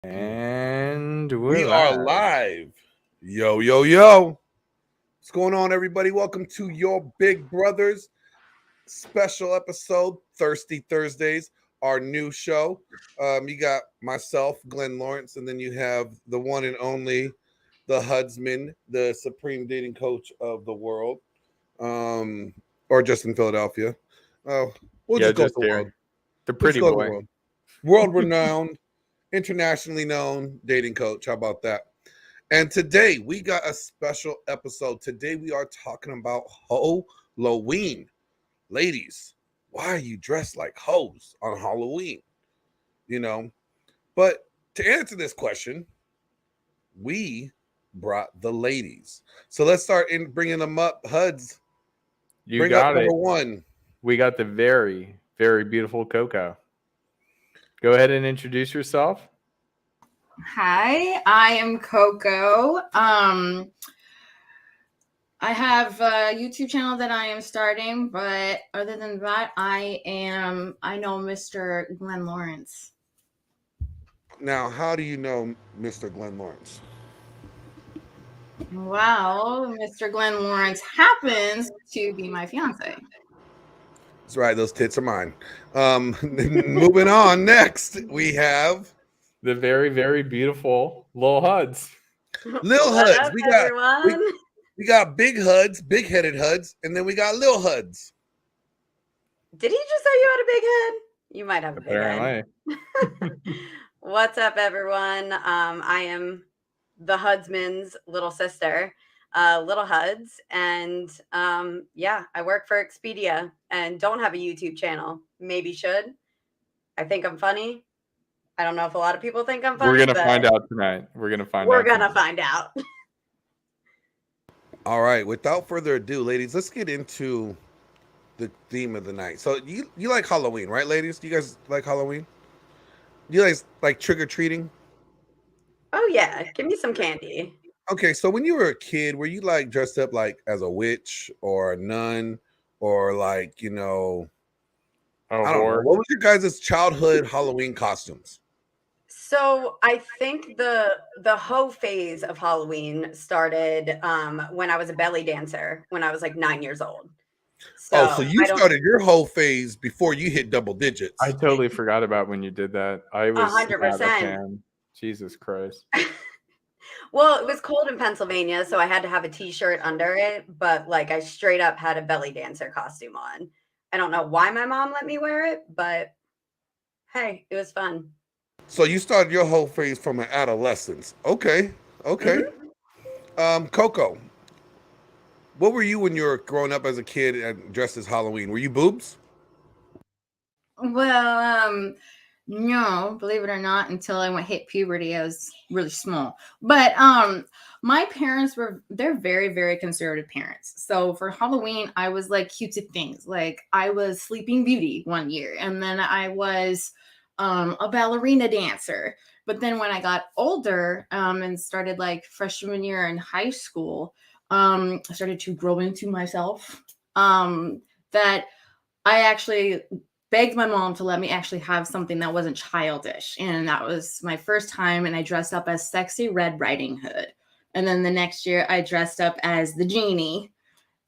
And we are live. Yo, yo, yo. What's going on, everybody? Welcome to your Big Brothers special episode, Thirsty Thursdays, our new show. You got myself, Glenn Lawrence, and then you have the one and only, the Hudsman, the supreme dating coach of the world, or just in Philadelphia. We'll just go with the world. The pretty boy. World renowned, internationally known dating coach. How about that? And today we got a special episode. Today we are talking about Hoe-lloween. Ladies, why are you dressed like hoes on Halloween? But to answer this question, we brought the ladies. So let's start bringing them up. Huds, you got up number one. We got the very, very beautiful Coco. Go ahead and introduce yourself. Hi, I am Coco. I have a YouTube channel that I am starting, but other than that, I know Mr. Glenn Lawrence. Now, how do you know Mr. Glenn Lawrence? Well, Mr. Glenn Lawrence happens to be my fiance. That's right. Those tits are mine. Moving on. Next, we have the very, very beautiful Lil Huds. Lil Huds. We got big Huds, big-headed Huds, and then we got Lil Huds. Did he just say you had a big head? You might have a big head. What's up, everyone? I am the Hudsman's little sister, Little Huds, and I work for Expedia and don't have a YouTube channel. Maybe should. I think I'm funny. I don't know if a lot of people think I'm funny. We're gonna find out tonight. We're gonna find out. All right. Without further ado, ladies, let's get into the theme of the night. So you like Halloween, right, ladies? Do you guys like Halloween? Do you guys like trick-or-treating? Oh yeah, give me some candy. Okay, so when you were a kid, were you like dressed up like as a witch or a nun or like, I don't know. What was your guys' childhood Halloween costumes? So I think the hoe phase of Halloween started when I was a belly dancer when I was like 9 years old. So you started your hoe phase before you hit double digits. I totally forgot about when you did that. I was 100%. Jesus Christ. Well, it was cold in Pennsylvania, so I had to have a t-shirt under it, but like I straight up had a belly dancer costume on. I don't know why my mom let me wear it, but hey, it was fun. So you started your whole phase from an adolescence. Okay. Mm-hmm. Coco, what were you when you were growing up as a kid and dressed as Halloween? Were you boobs? Well, no, believe it or not, until I hit puberty, I was really small. But my parents they're very, very conservative parents. So for Halloween, I was like cutesy things. Like I was Sleeping Beauty one year, and then I was a ballerina dancer. But then when I got older and started like freshman year in high school, I started to grow into myself. That I actually begged my mom to let me actually have something that wasn't childish. And that was my first time. And I dressed up as Sexy Red Riding Hood. And then the next year I dressed up as the Genie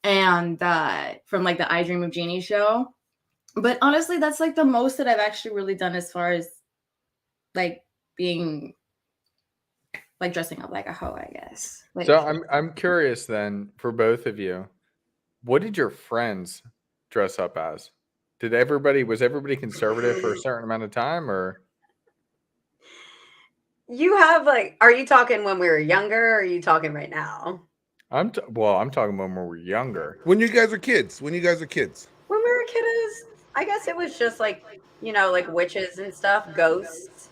and from like the I Dream of Jeannie show. But honestly, that's like the most that I've actually really done as far as like being like dressing up like a hoe, I guess. Like, so I'm curious then for both of you, what did your friends dress up as? Was everybody conservative for a certain amount of time, or? You have are you talking when we were younger, or are you talking right now? I'm talking when we were younger. When you guys are kids. When we were kiddos, I guess it was just like witches and stuff, ghosts,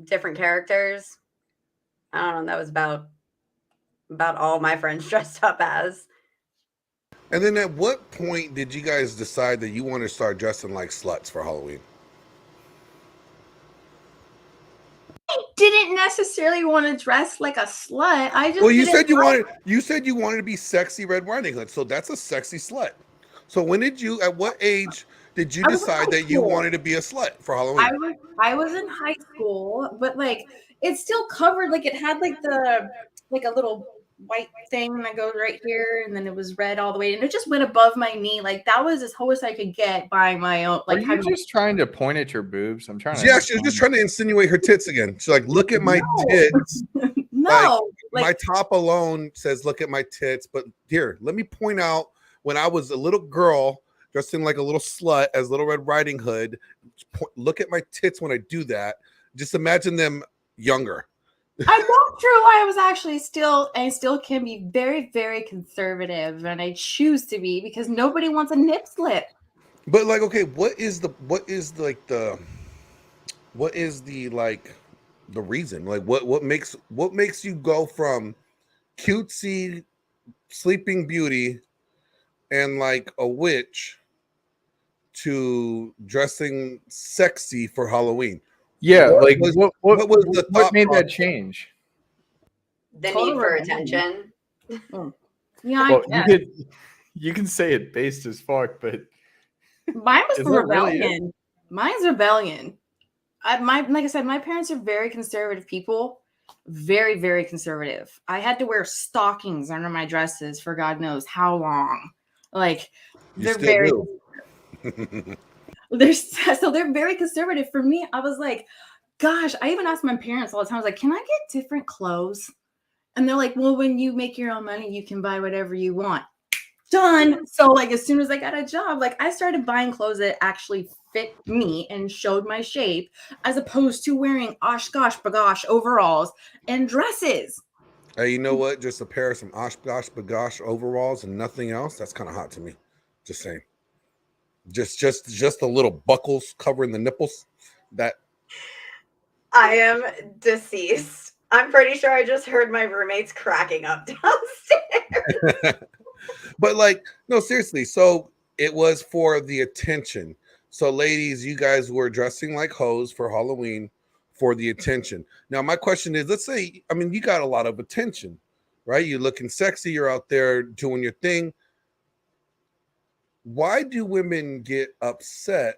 different characters. I don't know. That was about all my friends dressed up as. And then at what point did you guys decide that you want to start dressing like sluts for Halloween? I didn't necessarily want to dress like a slut. I just you said you wanted to be Sexy Red Riding Hood, so that's a sexy slut. So at what age did you I was in decide high that you school. wanted to be a slut for Halloween? I was in high school, but like it's still covered. Like it had like a little white thing that goes right here, and then it was red all the way, and it just went above my knee. Like that was as whole as I could get buying my own. Are you just trying to point at your boobs? I'm trying to. Yeah, she was just trying to insinuate her tits again. She's like, look at my tits. No, my top alone says, look at my tits. But here, let me point out when I was a little girl dressed in like a little slut as Little Red Riding Hood. Look at my tits when I do that. Just imagine them younger. I know true. I still can be very, very conservative, and I choose to be because nobody wants a nip slip. But like, okay, what is the reason? Like what makes you go from cutesy Sleeping Beauty and like a witch to dressing sexy for Halloween? Yeah, what made that change? The need for attention. Yeah, well, you can say it based as fuck, but mine was for rebellion. Really Mine's rebellion. Like I said, my parents are very conservative people. Very, very conservative. I had to wear stockings under my dresses for God knows how long. Like they're very they're very conservative. For me, I was like, gosh, I even asked my parents all the time. I was like, can I get different clothes? And they're like, well, when you make your own money, you can buy whatever you want. Done. So like as soon as I got a job, like I started buying clothes that actually fit me and showed my shape, as opposed to wearing oshkosh bagosh overalls and dresses. Hey, you know what? Just a pair of some oshkosh bagosh overalls and nothing else. That's kind of hot to me. Just saying. Just the little buckles covering the nipples. That I am deceased. I'm pretty sure I just heard my roommates cracking up downstairs. But like, no, seriously. So it was for the attention. So ladies, you guys were dressing like hoes for Halloween for the attention. Now, my question is, let's say, I mean, you got a lot of attention, right? You're looking sexy. You're out there doing your thing. Why do women get upset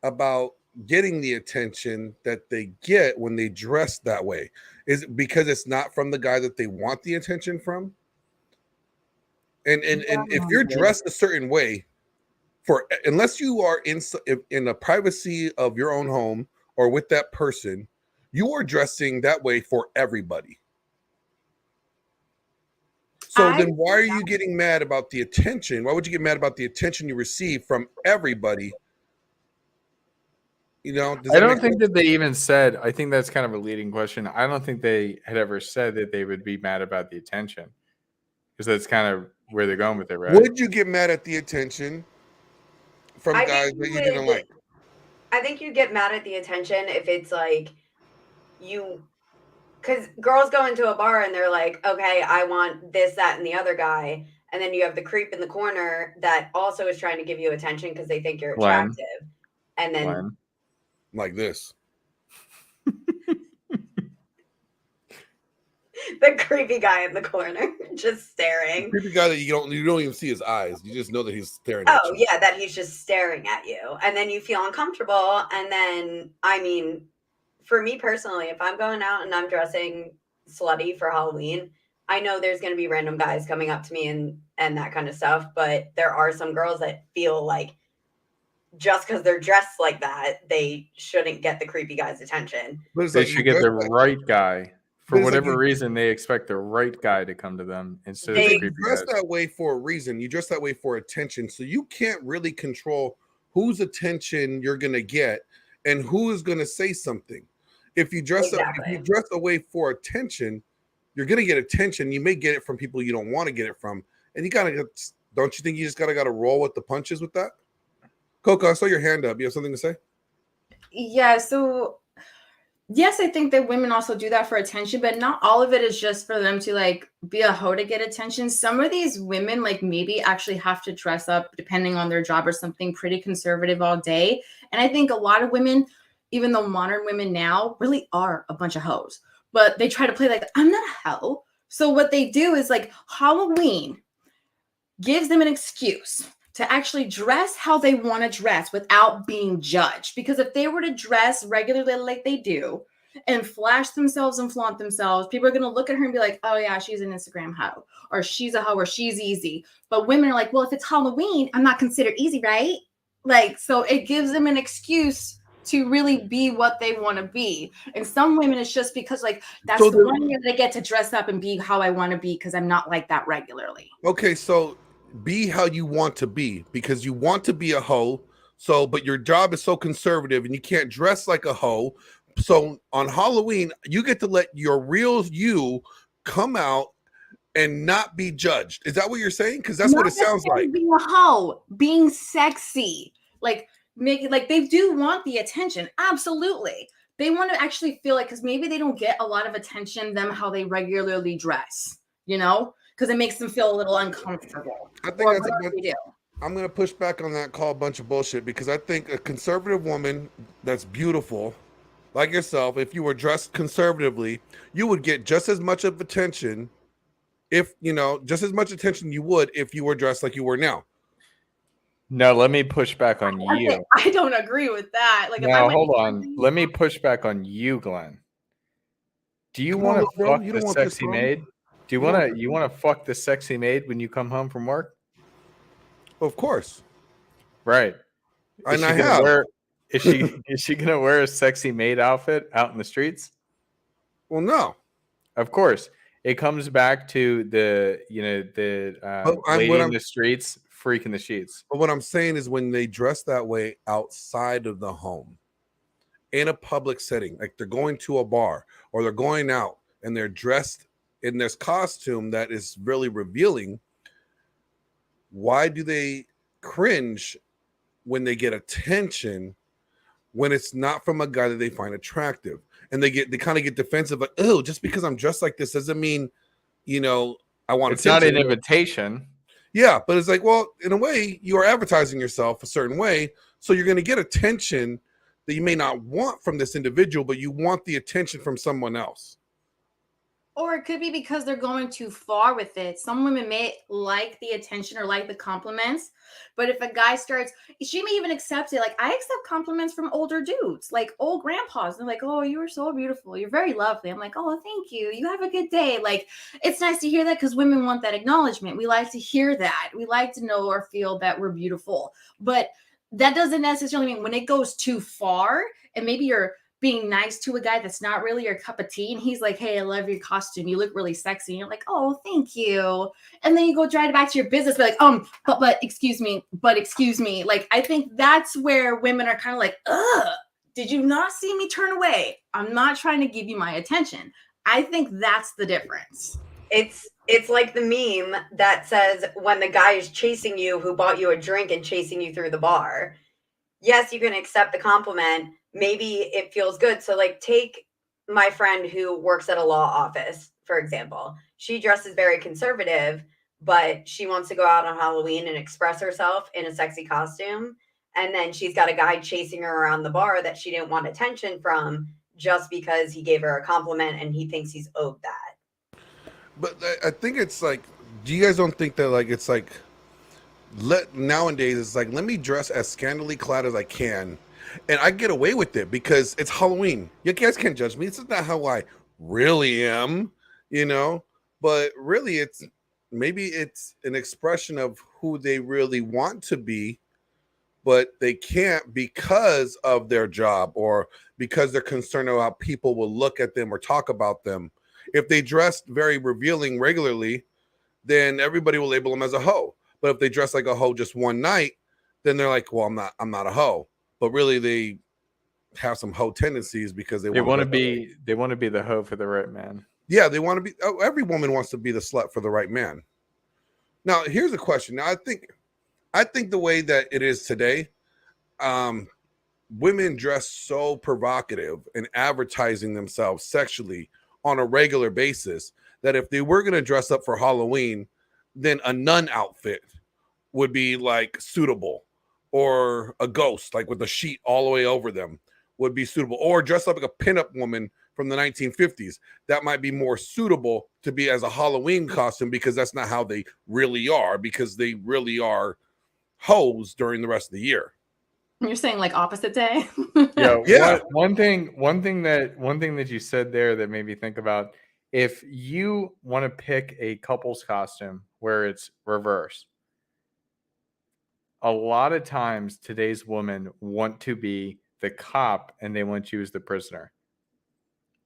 about getting the attention that they get when they dress that way? Is it because it's not from the guy that they want the attention from? And if you're dressed a certain way, unless you are in the privacy of your own home or with that person, you are dressing that way for everybody. So then why are you getting mad about the attention? Why would you get mad about the attention you receive from everybody? You know, I don't think that they even said, I think that's kind of a leading question. I don't think they had ever said that they would be mad about the attention, because that's kind of where they're going with it, right? Would you get mad at the attention from guys that you didn't like? I think you get mad at the attention if it's like because girls go into a bar and they're like, okay, I want this, that, and the other guy. And then you have the creep in the corner that also is trying to give you attention because they think you're attractive. And then like this. The creepy guy in the corner just staring. The creepy guy that you don't even see his eyes. You just know that he's staring at you. Oh, yeah, that he's just staring at you. And then you feel uncomfortable. And then, I mean, for me personally, if I'm going out and I'm dressing slutty for Halloween, I know there's going to be random guys coming up to me and that kind of stuff. But there are some girls that feel like just because they're dressed like that, they shouldn't get the creepy guy's attention. They should get the right guy. For whatever reason, they expect the right guy to come to them instead of the creepy dress guys. that way for a reason. You dress that way for attention. So you can't really control whose attention you're going to get and who is going to say something. If you dress away for attention, you're going to get attention. You may get it from people you don't want to get it from. And you got to, don't you think you just got to roll with the punches with that? Coco, I saw your hand up. You have something to say? Yeah, so yes, I think that women also do that for attention, but not all of it is just for them to like be a hoe to get attention. Some of these women like maybe actually have to dress up depending on their job or something pretty conservative all day. And I think a lot of women, even though modern women now really are a bunch of hoes, but they try to play like, I'm not a hoe. So what they do is like Halloween gives them an excuse to actually dress how they want to dress without being judged. Because if they were to dress regularly like they do and flash themselves and flaunt themselves, people are going to look at her and be like, oh yeah, she's an Instagram hoe, or she's a hoe, or she's easy. But women are like, well, if it's Halloween, I'm not considered easy, right? Like, so it gives them an excuse to really be what they want to be. And some women, it's just because like, that's so the one year they get to dress up and be how I want to be, because I'm not like that regularly. Okay, so be how you want to be, because you want to be a hoe. So, but your job is so conservative and you can't dress like a hoe. So on Halloween, you get to let your real you come out and not be judged. Is that what you're saying? Because that's what it sounds like. Being a hoe, being sexy, like make like they do want the attention. Absolutely. They want to actually feel like, because maybe they don't get a lot of attention them how they regularly dress, you know, because it makes them feel a little uncomfortable. I think that's I'm going to push back on that, call a bunch of bullshit, because I think a conservative woman that's beautiful, like yourself, if you were dressed conservatively, you would get just as much of attention just as much attention you would if you were dressed like you were now. No, let me push back on you. I don't agree with that. Like, now, hold on. Let me push back on you, Glenn. Do you want to fuck the sexy maid? Do you want to fuck the sexy maid when you come home from work? Of course. Right. And I have. Is she gonna wear a sexy maid outfit out in the streets? Well, no. Of course. It comes back to the lady in the streets freaking the sheets. But what I'm saying is, when they dress that way outside of the home, in a public setting, like they're going to a bar or they're going out and they're dressed in this costume that is really revealing, why do they cringe when they get attention when it's not from a guy that they find attractive? And they kind of get defensive, like, oh, just because I'm dressed like this doesn't mean, I want it's attention. Not an invitation. Yeah, but it's like, well, in a way, you are advertising yourself a certain way, so you're going to get attention that you may not want from this individual, but you want the attention from someone else. Or it could be because they're going too far with it. Some women may like the attention or like the compliments, but if a guy starts, she may even accept it. Like, I accept compliments from older dudes, like old grandpas. They're like, oh, you are so beautiful. You're very lovely. I'm like, oh, thank you. You have a good day. Like, it's nice to hear that, because women want that acknowledgement. We like to hear that. We like to know or feel that we're beautiful. But that doesn't necessarily mean when it goes too far, and maybe you're being nice to a guy that's not really your cup of tea, and he's like, hey, I love your costume, you look really sexy, and you're like, oh, thank you, and then you go drive back to your business, be like, but excuse me, like, I think that's where women are kind of like, ugh, did you not see me turn away? I'm not trying to give you my attention. I think that's the difference. It's like the meme that says, when the guy is chasing you who bought you a drink and chasing you through the bar, yes, you can accept the compliment. Maybe it feels good. So, like, take my friend who works at a law office, for example. She dresses very conservative, but she wants to go out on Halloween and express herself in a sexy costume. And then she's got a guy chasing her around the bar that she didn't want attention from, just because he gave her a compliment and he thinks he's owed that. But I think it's like, do you guys don't think that, like, it's like, nowadays it's like, let me dress as scantily clad as I can, and I get away with it because it's Halloween. You guys can't judge me. This is not how I really am, but really maybe it's an expression of who they really want to be, but they can't because of their job or because they're concerned about how people will look at them or talk about them. If they dressed very revealing regularly, then everybody will label them as a hoe. But if they dress like a hoe just one night, then they're like, well, I'm not a hoe. But really, they have some hoe tendencies because they want to be the hoe for the right man. Yeah, they want to be. Oh, every woman wants to be the slut for the right man. Now, here's a question. Now, I think the way that it is today, women dress so provocative and advertising themselves sexually on a regular basis that if they were going to dress up for Halloween, then a nun outfit would be like suitable, or a ghost, like with a sheet all the way over them, would be suitable, or dress up like a pinup woman from the 1950s. That might be more suitable to be as a Halloween costume, because that's not how they really are, because they really are hoes during the rest of the year. You're saying like opposite day? Yeah. One thing that you said there that made me think about, if you want to pick a couple's costume where it's reverse, a lot of times today's women want to be the cop and they want you as the prisoner.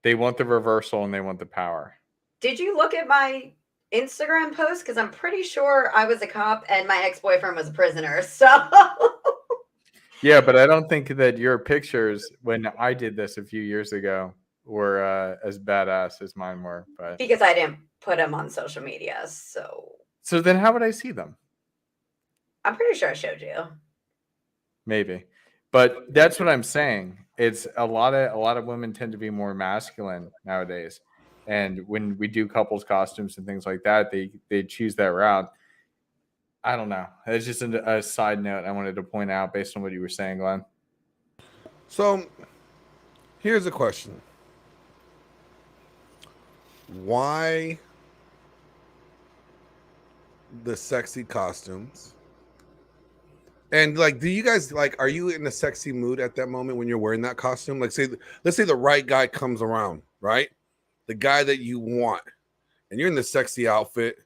They want the reversal and they want the power. Did you look at my Instagram post? Because I'm pretty sure I was a cop and my ex-boyfriend was a prisoner. So yeah, but I don't think that your pictures when I did this a few years ago were as badass as mine were. But because I didn't put them on social media. So then how would I see them? I'm pretty sure I showed you. Maybe. But that's what I'm saying. It's a lot of women tend to be more masculine nowadays. And when we do couples costumes and things like that, they choose that route. I don't know. It's just a side note I wanted to point out based on what you were saying, Glenn. So here's a question. Why the sexy costumes? And like, do you guys like, are you in a sexy mood at that moment when you're wearing that costume? Like, let's say the right guy comes around, right? The guy that you want, and you're in the sexy outfit,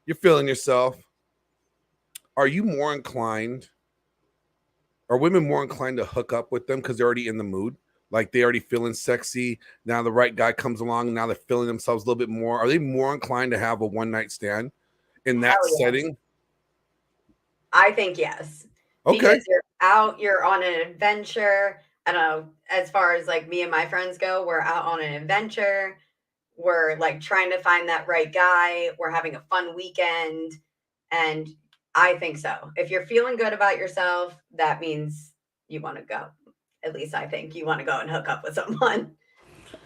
you're feeling yourself. Are you more inclined, are women more inclined to hook up with them because they're already in the mood? Like they already feeling sexy. Now the right guy comes along. Now they're feeling themselves a little bit more. Are they more inclined to have a one-night stand in that setting? I think yes. Okay. Because you're out, you're on an adventure. I don't know, as far as like me and my friends go, we're out on an adventure. We're like trying to find that right guy. We're having a fun weekend. And I think so. If you're feeling good about yourself, that means you want to go. At least I think you want to go and hook up with someone.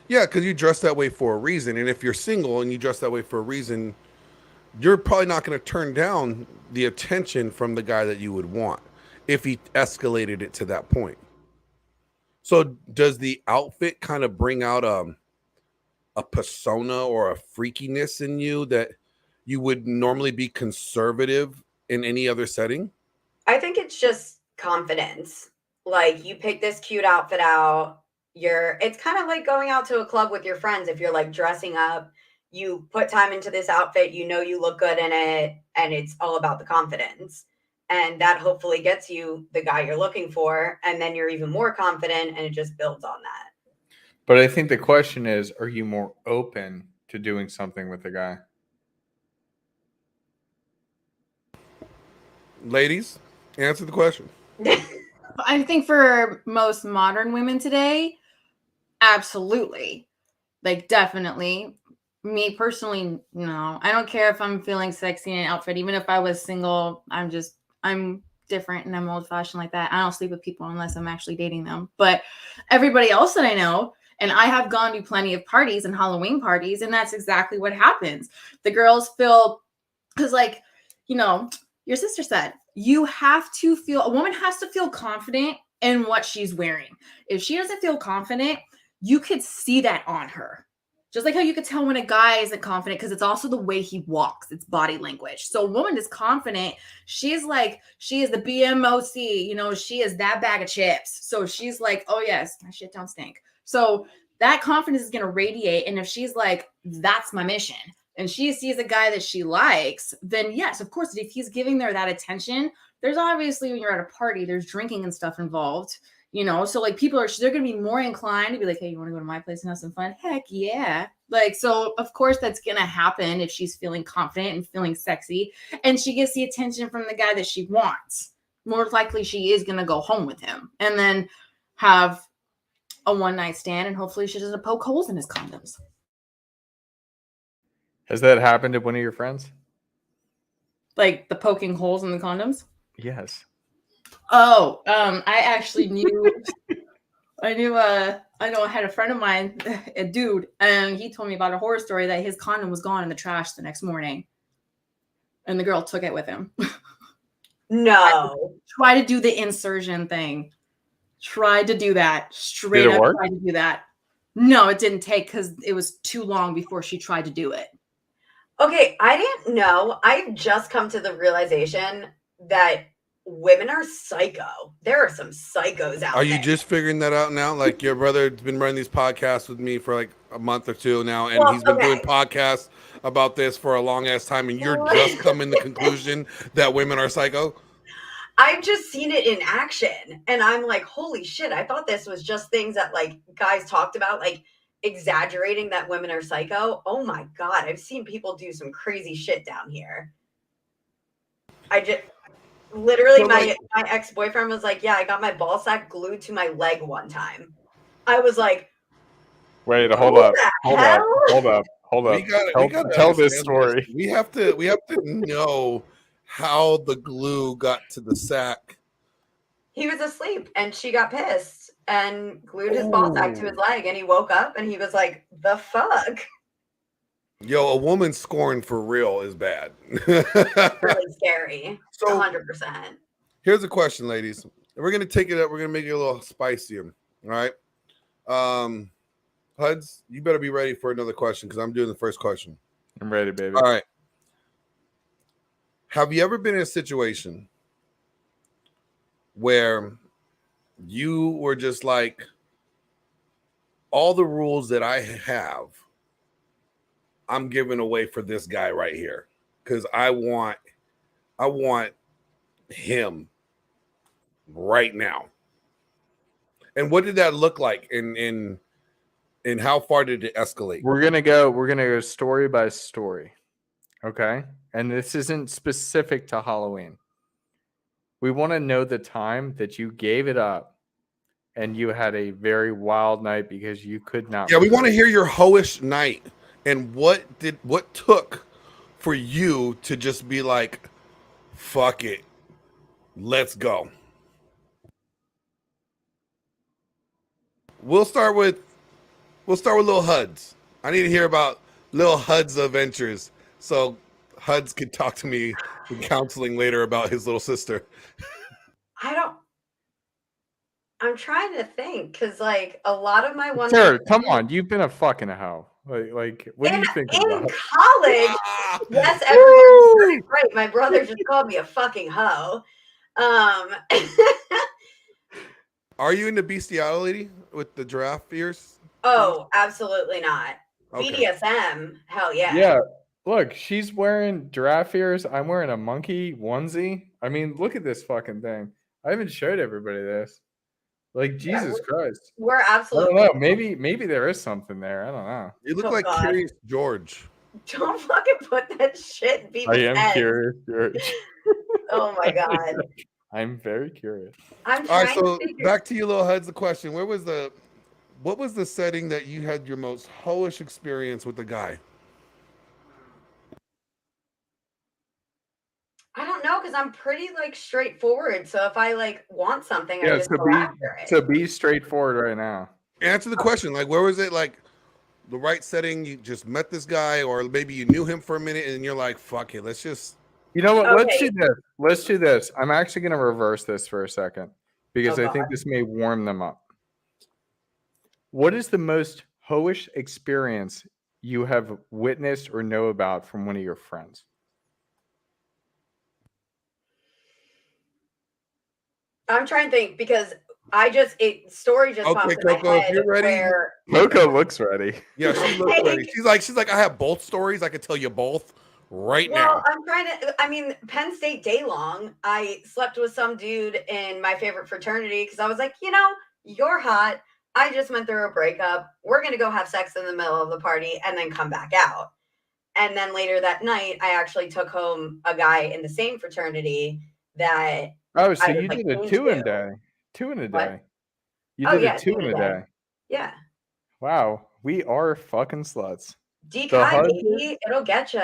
Yeah, because you dress that way for a reason. And if you're single and you dress that way for a reason, you're probably not going to turn down the attention from the guy that you would want if he escalated it to that point. So does the outfit kind of bring out a persona or a freakiness in you that you would normally be conservative in any other setting? I think it's just confidence. Like you pick this cute outfit out. It's kind of like going out to a club with your friends. If you're like dressing up, you put time into this outfit, you know you look good in it, and it's all about the confidence. And that hopefully gets you the guy you're looking for, and then you're even more confident, and it just builds on that. But I think the question is, are you more open to doing something with the guy? Ladies, answer the question. I think for most modern women today, absolutely. Like, definitely. Me personally, no. I don't care if I'm feeling sexy in an outfit. Even if I was single, I'm different and I'm old fashioned like that. I don't sleep with people unless I'm actually dating them. But everybody else that I know, and I have gone to plenty of parties and Halloween parties, and that's exactly what happens. The girls feel, because like, your sister said, a woman has to feel confident in what she's wearing. If she doesn't feel confident, you could see that on her. Just like how you could tell when a guy isn't confident, because it's also the way he walks, it's body language. So a woman is confident. She is the BMOC, she is that bag of chips. So she's like, oh yes, my shit don't stink. So that confidence is going to radiate. And if she's like, that's my mission, and she sees a guy that she likes, then yes, of course, if he's giving her that attention, there's obviously, when you're at a party, there's drinking and stuff involved. So like they're going to be more inclined to be like, hey, you want to go to my place and have some fun? Heck yeah. Like, so of course that's going to happen if she's feeling confident and feeling sexy and she gets the attention from the guy that she wants. More likely she is going to go home with him and then have a one-night stand, and hopefully she doesn't poke holes in his condoms. Has that happened to one of your friends? Like the poking holes in the condoms? Yes. Oh, I actually knew. I had a friend of mine, a dude, and he told me about a horror story that his condom was gone in the trash the next morning, and the girl took it with him. No. Try to do the insertion thing. Tried to do that. Straight up tried to do that. No, it didn't take because it was too long before she tried to do it. Okay, I didn't know. I've just come to the realization that women are psycho. There are some psychos out there. Are you just figuring that out now? Like your brother's been running these podcasts with me for like a month or two now, and he's been doing podcasts about this for a long ass time, and you're just coming to the conclusion that women are psycho? I've just seen it in action, and I'm like, holy shit, I thought this was just things that like guys talked about, like exaggerating that women are psycho. Oh my God, I've seen people do some crazy shit down here. I just literally, my ex-boyfriend was like, yeah, I got my ball sack glued to my leg one time. I was like, wait, hold up. We gotta tell this story. We have to know how the glue got to the sack. He was asleep and she got pissed and glued his ball sack to his leg, and he woke up and he was like, the fuck? Yo, a woman scorned for real is bad. Really scary. So 100%. Here's a question, ladies. We're gonna take it up. We're gonna make it a little spicier. All right. Huds, you better be ready for another question because I'm doing the first question. I'm ready, baby. All right. Have you ever been in a situation where you were just like, all the rules that I have, I'm giving away for this guy right here because I want him right now? And what did that look like? And how far did it escalate? We're gonna go story by story. Okay. And this isn't specific to Halloween. We want to know the time that you gave it up and you had a very wild night because you could not. Yeah, we want to hear your hoish night and what took for you to just be like, fuck it, let's go. We'll start with Lil Huds. I need to hear about Lil Huds' adventures so Huds can talk to me in counseling later about his little sister. I'm trying to think because like a lot of my one. Sir, come on, you've been a fucking hoe. Like what do you think in about? College? Yes, everyone's right. My brother just called me a fucking hoe. Are you into bestiality with the giraffe ears? Oh, absolutely not. Okay. BDSM, hell yeah. Yeah. Look, she's wearing giraffe ears. I'm wearing a monkey onesie. I mean, look at this fucking thing. I haven't showed everybody this. Like, Jesus Christ. We're absolutely. I don't know. Maybe there is something there. I don't know. You look like Curious George. Don't fucking put that shit in people's heads. I am Curious George. Oh my God. I'm very curious. All right, so back to you, Lil Huds. The question: what was the setting that you had your most hoish experience with the guy? I don't know because I'm pretty like straightforward. So if I like want something, I just go after it. So be straightforward right now. Answer the question. Like, where was it? Like, the right setting? You just met this guy, or maybe you knew him for a minute, and you're like, "Fuck it, let's just." You know what? Okay. Let's do this. I'm actually going to reverse this for a second because I think this may warm them up. What is the most hoish experience you have witnessed or know about from one of your friends? I'm trying to think because story just popped in my head. If you're ready. Coco looks ready. Yeah, she looks ready. She's like, I have both stories. I could tell you both right now. Well, Penn State day long, I slept with some dude in my favorite fraternity because I was like, you're hot. I just went through a breakup. We're going to go have sex in the middle of the party and then come back out. And then later that night, I actually took home a guy in the same fraternity that. Oh, so you did a two in a day. You did a two in a day. Yeah. Wow. We are fucking sluts. baby. It'll get you.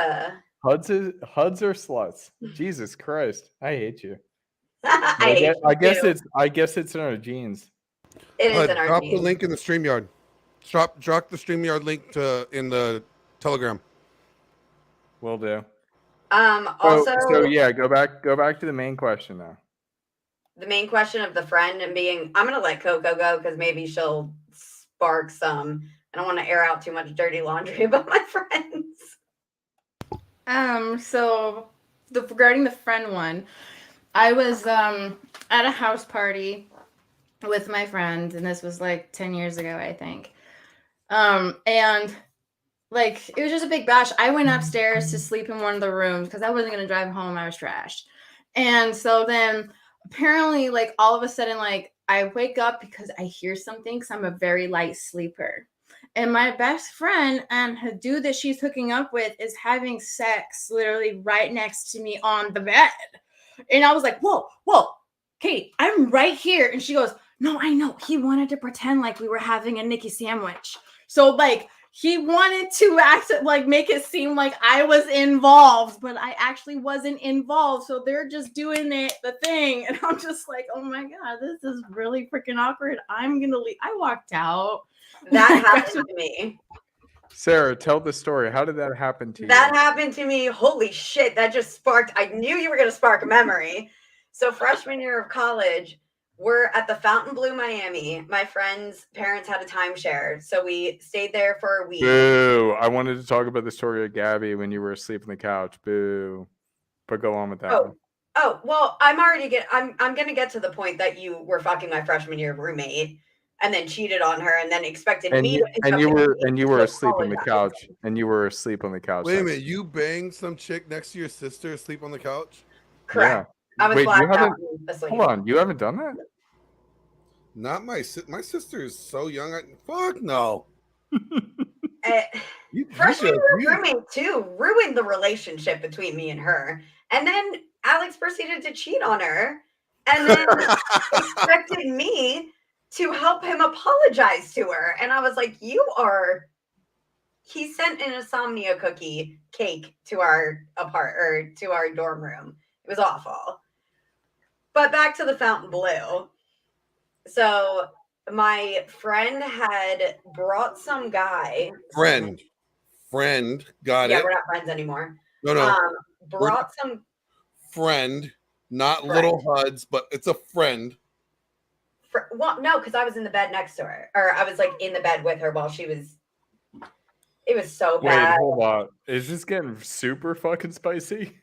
Huds are sluts. Jesus Christ. I hate you. I guess it's in our genes. It is in our drop genes. the link in the StreamYard. Drop the StreamYard link in the Telegram. Will do. Also, so yeah, go back to the main question now. The main question of the friend and I'm gonna let Coco go because maybe she'll spark some. I don't want to air out too much dirty laundry about my friends. So regarding the friend one, I was at a house party with my friends, and this was like 10 years ago, I think. And like it was just a big bash. I went upstairs to sleep in one of the rooms because I wasn't gonna drive home. I was trashed. And so then apparently, like all of a sudden, like I wake up because I hear something because I'm a very light sleeper. And my best friend and the dude that she's hooking up with is having sex literally right next to me on the bed. And I was like, whoa, whoa, Katie, I'm right here. And she goes, no, I know. He wanted to pretend like we were having a Nikki sandwich. So like he wanted to act like make it seem like I was involved, but I actually wasn't involved. So they're just doing the thing. And I'm just like, oh my God, this is really freaking awkward. I'm gonna leave. I walked out. That happened to me. Sarah, tell the story. How did that happen to you? That happened to me. Holy shit. That just sparked. I knew you were going to spark a memory. So, freshman year of college, we're at the Fontainebleau, Miami. My friend's parents had a timeshare. So, we stayed there for a week. Boo. I wanted to talk about the story of Gabby when you were asleep on the couch. Boo. But go on with that one. Oh, well, I'm going to get to the point that you were fucking my freshman year roommate and then cheated on her and then expected me to and you were asleep on the couch. And you were asleep on the couch. Wait a minute, you banged some chick next to your sister asleep on the couch? Correct. Yeah. I was blacked out asleep. Hold on, you haven't done that? Not my sister is so young. Fuck no. Freshman year roommate too ruined the relationship between me and her. And then Alex proceeded to cheat on her and then expected me to help him apologize to her. And I was like, he sent an insomnia cake to our to our dorm room. It was awful. But back to the Fontainebleau. So my friend had brought some guy. Friend. Got it. Yeah, we're not friends anymore. No. Brought some friend, not little HUDs, but it's a friend. Well, no, because I was in the bed next to her, or I was like in the bed with her while she was. It was so bad. Wait, hold on. Is this getting super fucking spicy?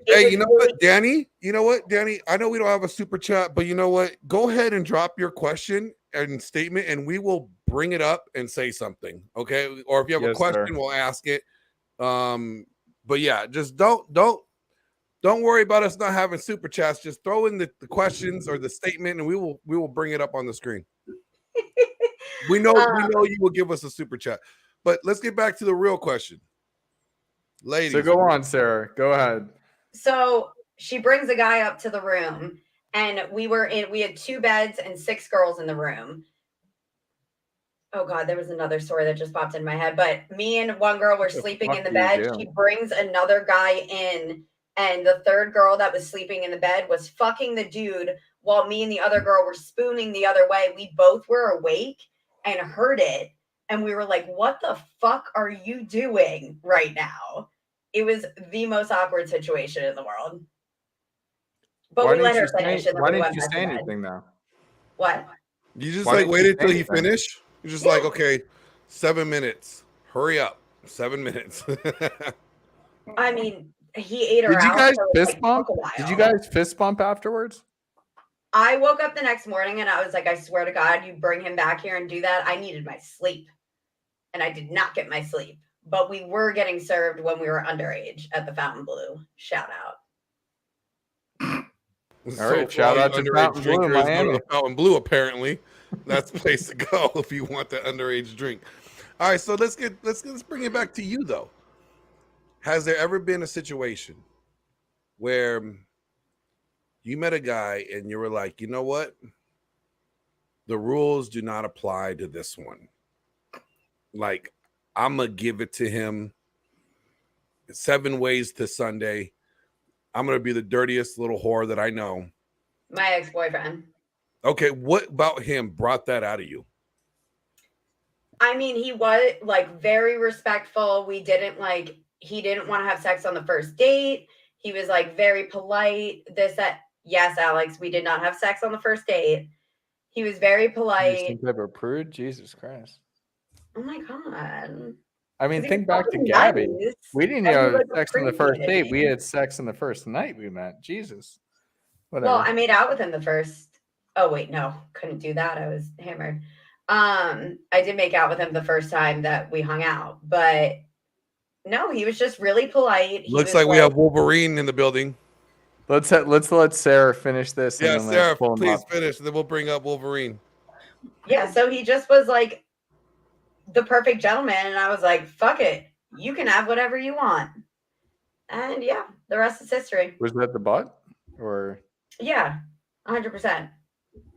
Hey, you know what, Danny? I know we don't have a super chat, but you know what? Go ahead and drop your question and statement, and we will bring it up and say something. Okay, or if you have a question, we'll ask it. But yeah, just don't worry about us not having super chats. Just throw in the questions or the statement, and we will bring it up on the screen. we know you will give us a super chat. But let's get back to the real question. Ladies. So go on, Sarah. Go ahead. So she brings a guy up to the room, and we had 2 beds and 6 girls in the room. Oh God, there was another story that just popped in my head. But me and one girl were sleeping in the bed. She brings another guy in, and the third girl that was sleeping in the bed was fucking the dude while me and the other girl were spooning the other way. We both were awake and heard it. And we were like, what the fuck are you doing right now? It was the most awkward situation in the world. But we let her finish. Why didn't you say anything now? What? You just waited till he finished? You're just like, okay, 7 minutes. Hurry up. 7 minutes. I mean, he ate her out. Did you guys fist bump? Did you guys fist bump afterwards? I woke up the next morning and I was like, I swear to God, you bring him back here and do that. I needed my sleep. And I did not get my sleep. But we were getting served when we were underage at the Fontainebleau. Shout out. All right, shout out to Fontainebleau, Miami. Fontainebleau, apparently. That's the place to go if you want the underage drink. All right, so let's bring it back to you though. Has there ever been a situation where you met a guy and you were like, you know what? The rules do not apply to this one. Like, I'm going to give it to him 7 ways to Sunday. I'm going to be the dirtiest little whore that I know. My ex-boyfriend. Okay, what about him brought that out of you? I mean, he was like very respectful. He didn't want to have sex on the first date. He was like very polite. Yes, Alex, we did not have sex on the first date. He was very polite. Some type of prude? Jesus Christ. Oh my God. I mean, think back to Gabby. We didn't have sex on the first date. We had sex on the first night we met. Jesus. Whatever. Well, I made out with him the first. Oh wait, no, couldn't do that. I was hammered. I did make out with him the first time that we hung out, but no, he was just really polite. He Looks was like we have Wolverine in the building. Let's let Sarah finish this. Yeah, and then Sarah, let's pull him please up. finish. Then we'll bring up Wolverine. Yeah, so he just was like the perfect gentleman, and I was like, "Fuck it, you can have whatever you want." And yeah, the rest is history. Was that the butt or? Yeah, 100%.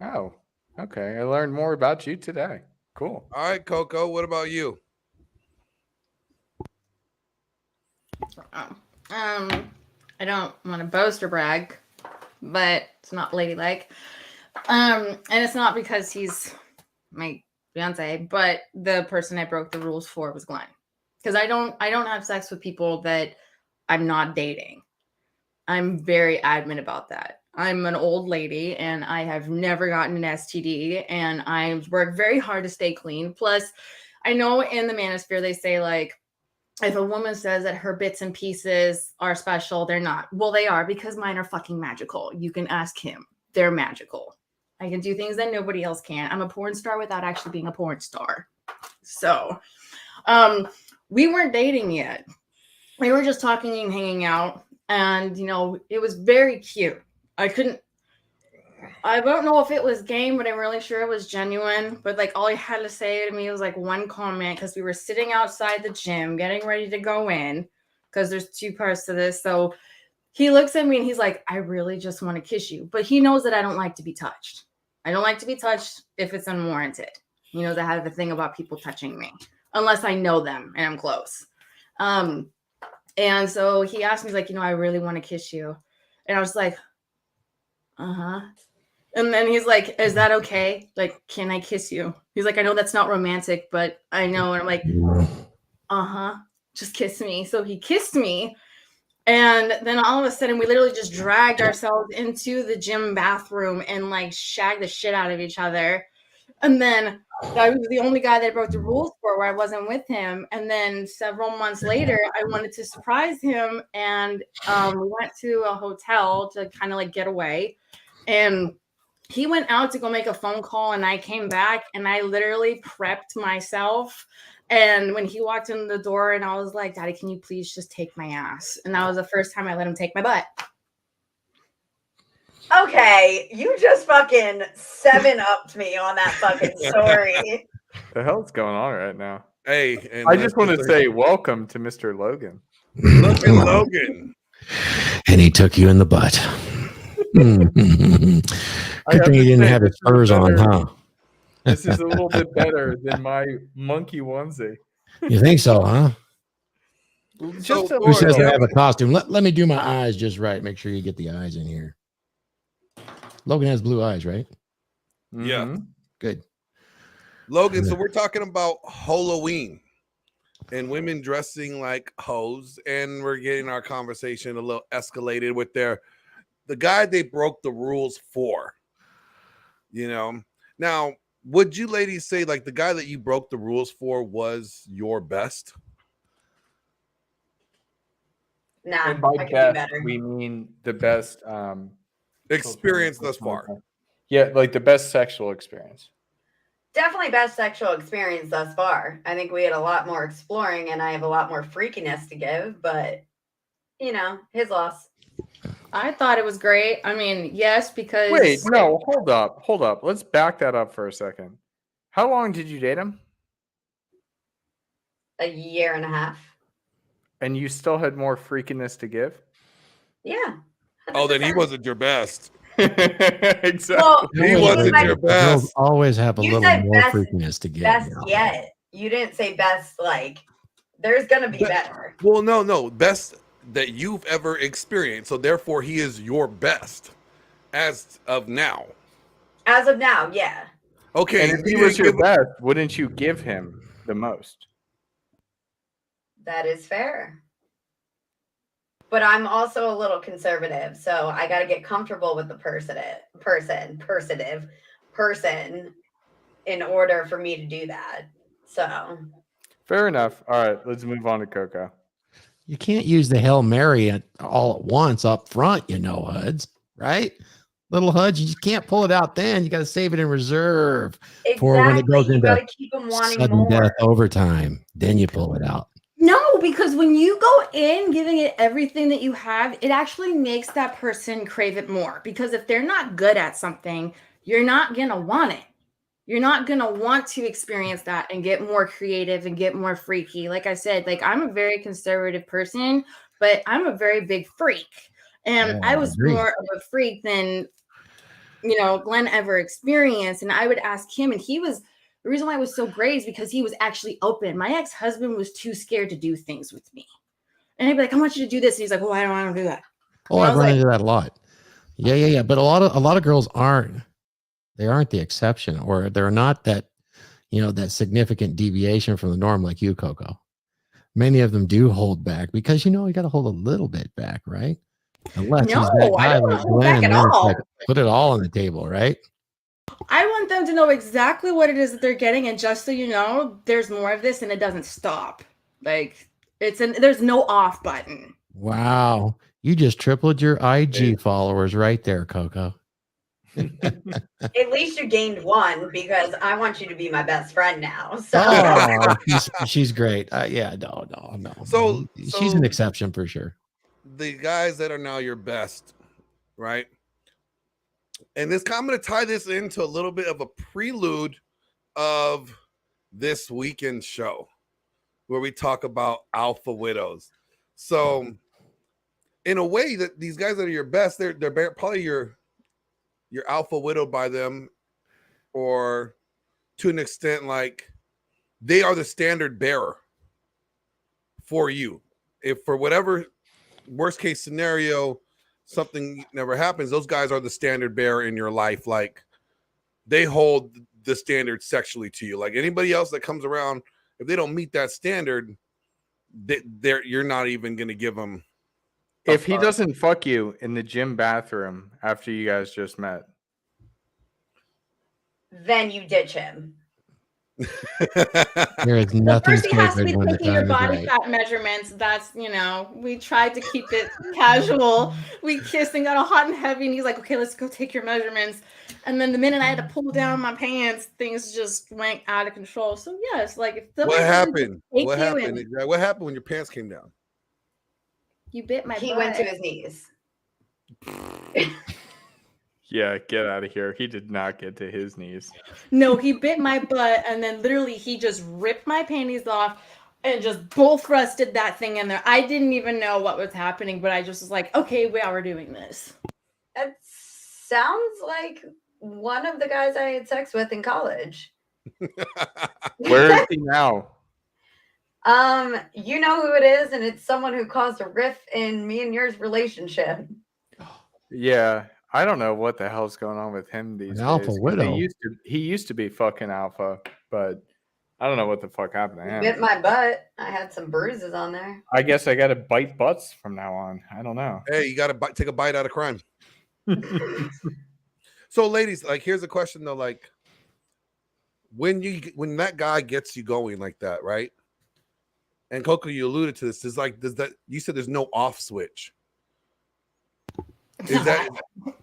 Oh, okay. I learned more about you today. Cool. All right, Coco, what about you? I don't want to boast or brag, but it's not ladylike. And it's not because he's my fiance, but the person I broke the rules for was Glenn. Because I don't have sex with people that I'm not dating. I'm very adamant about that. I'm an old lady and I have never gotten an STD, and I work very hard to stay clean. Plus, I know in the manosphere they say, like, if a woman says that her bits and pieces are special, they're not. Well, they are, because mine are fucking magical. You can ask him. They're magical. I can do things that nobody else can. I'm a porn star without actually being a porn star. So, we weren't dating yet. We were just talking and hanging out. And, you know, it was very cute. I don't know if it was game, but I'm really sure it was genuine. But like, all he had to say to me was like one comment, because we were sitting outside the gym getting ready to go in, because there's two parts to this. So he looks at me and he's like, I really just want to kiss you. But he knows that I don't like to be touched. I don't like to be touched if it's unwarranted. He knows I have a thing about people touching me, unless I know them and I'm close. And so he asked me, he's like, you know, I really want to kiss you. And I was like, uh-huh. And then he's like, is that okay? Like, can I kiss you? He's like, I know that's not romantic, but I know. And I'm like, uh-huh, just kiss me. So he kissed me. And then all of a sudden, we literally just dragged ourselves into the gym bathroom and like shagged the shit out of each other. And then I was the only guy that broke the rules for, where I wasn't with him. And then several months later, I wanted to surprise him. And we went to a hotel to kind of like get away. And he went out to go make a phone call, and I came back and I literally prepped myself. And when he walked in the door, and I was like, Daddy, can you please just take my ass? And that was the first time I let him take my butt. Okay, you just fucking 7-upped me on that fucking story. The hell's going on right now? Hey, and I just want to say welcome to Mr. Logan. look at Logan. And he took you in the butt. Good thing you didn't have his spurs on, huh? This is a little bit better than my monkey onesie. You think so, huh? Just So, a Who says little. I have a costume? Let me do my eyes just right. Make sure you get the eyes in here. Logan has blue eyes, right? Yeah. Mhm. Good. Logan, so we're talking about Hoe-lloween and women dressing like hoes, and we're getting our conversation a little escalated with the guy they broke the rules for. You know, now would you ladies say like the guy that you broke the rules for was your best? Nah, And by I could do best, better. we mean the best Experience thus far. Yeah, like the best sexual experience. Definitely best sexual experience thus far. I think we had a lot more exploring, and I have a lot more freakiness to give, but you know, his loss. I thought it was great. I mean, yes, because Wait, no, hold up. Let's back that up for a second. How long did you date him? A year and a half. And you still had more freakiness to give? Yeah. Oh, then he 100%. wasn't your best. Exactly. Well, He wasn't your Girls best. always have a You little said more best- freakiness to get. best you know. yet. You didn't say best, like, there's gonna be But- better. Well, no, best that you've ever experienced. So therefore, he is your best as of now. As of now, yeah. Okay, And if you he was didn't your give- best, wouldn't you give him the most? That is fair. But I'm also a little conservative, so I got to get comfortable with the person in order for me to do that. So, Fair enough. All right, let's move on to Coco. You can't use the Hail Mary all at once up front, you know, Huds, right? little HUD. You just can't pull it out then. You got to save it in reserve for when it Exactly. goes You got to into keep them wanting sudden death more. overtime. Then you pull it out. No, because when you go in giving it everything that you have, it actually makes that person crave it more. Because if they're not good at something, you're not going to want it. You're not going to want to experience that and get more creative and get more freaky. Like I said, like I'm a very conservative person, but I'm a very big freak. And Oh, I I was agree. more of a freak than, Glenn ever experienced. And I would ask him, and the reason why it was so great is because he was actually open. My ex-husband was too scared to do things with me. And I'd be like, I want you to do this. And he's like, well, I don't want to do that. Oh, And I I've was run like, into that a lot. Yeah. But a lot of girls aren't. They aren't the exception, or they're not that, that significant deviation from the norm like you, Coco. Many of them do hold back because you got to hold a little bit back, right? Unless he's that no, I guy don't want like to hold Glenn, back and at then it's all. like put it all on the table, right? I want them to know exactly what it is that they're getting. And just so you know, there's more of this and it doesn't stop. Like there's no off button. Wow, you just tripled your IG followers right there, Coco. At least you gained one because I want you to be my best friend now. So Oh, she's great. Yeah, no. So She's an exception for sure. The guys that are now your best, right? And I'm going to tie this into a little bit of a prelude of this weekend show where we talk about alpha widows. So in a way that these guys that are your best, they're probably your alpha widowed by them, or to an extent, like they are the standard bearer for you. If for whatever worst case scenario, something never happens, those guys are the standard bearer in your life. Like they hold the standard sexually to you. Like anybody else that comes around, if they don't meet that standard, you're not even going to give them. If he doesn't fuck you in the gym bathroom after you guys just met, then you ditch him. There is nothing First, he has to be sacred when the taking your time is body right. fat measurements. That's, we tried to keep it casual. We kissed and got all hot and heavy. And he's like, okay, let's go take your measurements. And then the minute I had to pull down my pants, things just went out of control. So, yes, like if what happened? What happened? And What happened when your pants came down? you bit my He butt. went to his knees. yeah, get out of here. He did not get to his knees. No, he bit my butt, and then literally he just ripped my panties off and just bull thrusted that thing in there. I didn't even know what was happening, but I just was like, okay, we're doing this. That sounds like one of the guys I had sex with in college. Where is he now? You know who it is, and it's someone who caused a rift in me and yours relationship. Yeah, I don't know what the hell's going on with him these days. Alpha widow. He used to be fucking alpha, but I don't know what the fuck happened to him. Bit my butt. I had some bruises on there. I guess I got to bite butts from now on. I don't know. Hey, you got to take a bite out of crime. So, ladies, like, here's a question though: like, when that guy gets you going like that, right? And Coco, you alluded to this. You said there's no off switch.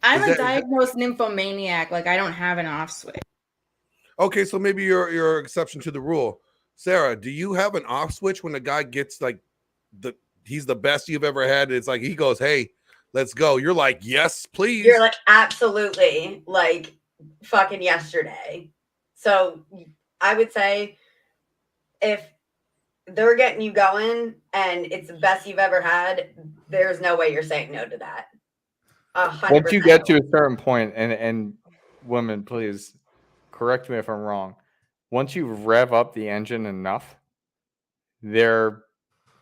I'm a diagnosed nymphomaniac. Like I don't have an off switch. Okay, so maybe you're exception to the rule. Sarah, do you have an off switch when the guy gets like he's the best you've ever had? It's like he goes, "Hey, let's go." You're like, "Yes, please." You're like, absolutely, like fucking yesterday. So I would say if they're getting you going and it's the best you've ever had, there's no way you're saying no to that. 100%. Once you get to a certain point, and women, please correct me if I'm wrong. Once you rev up the engine enough, there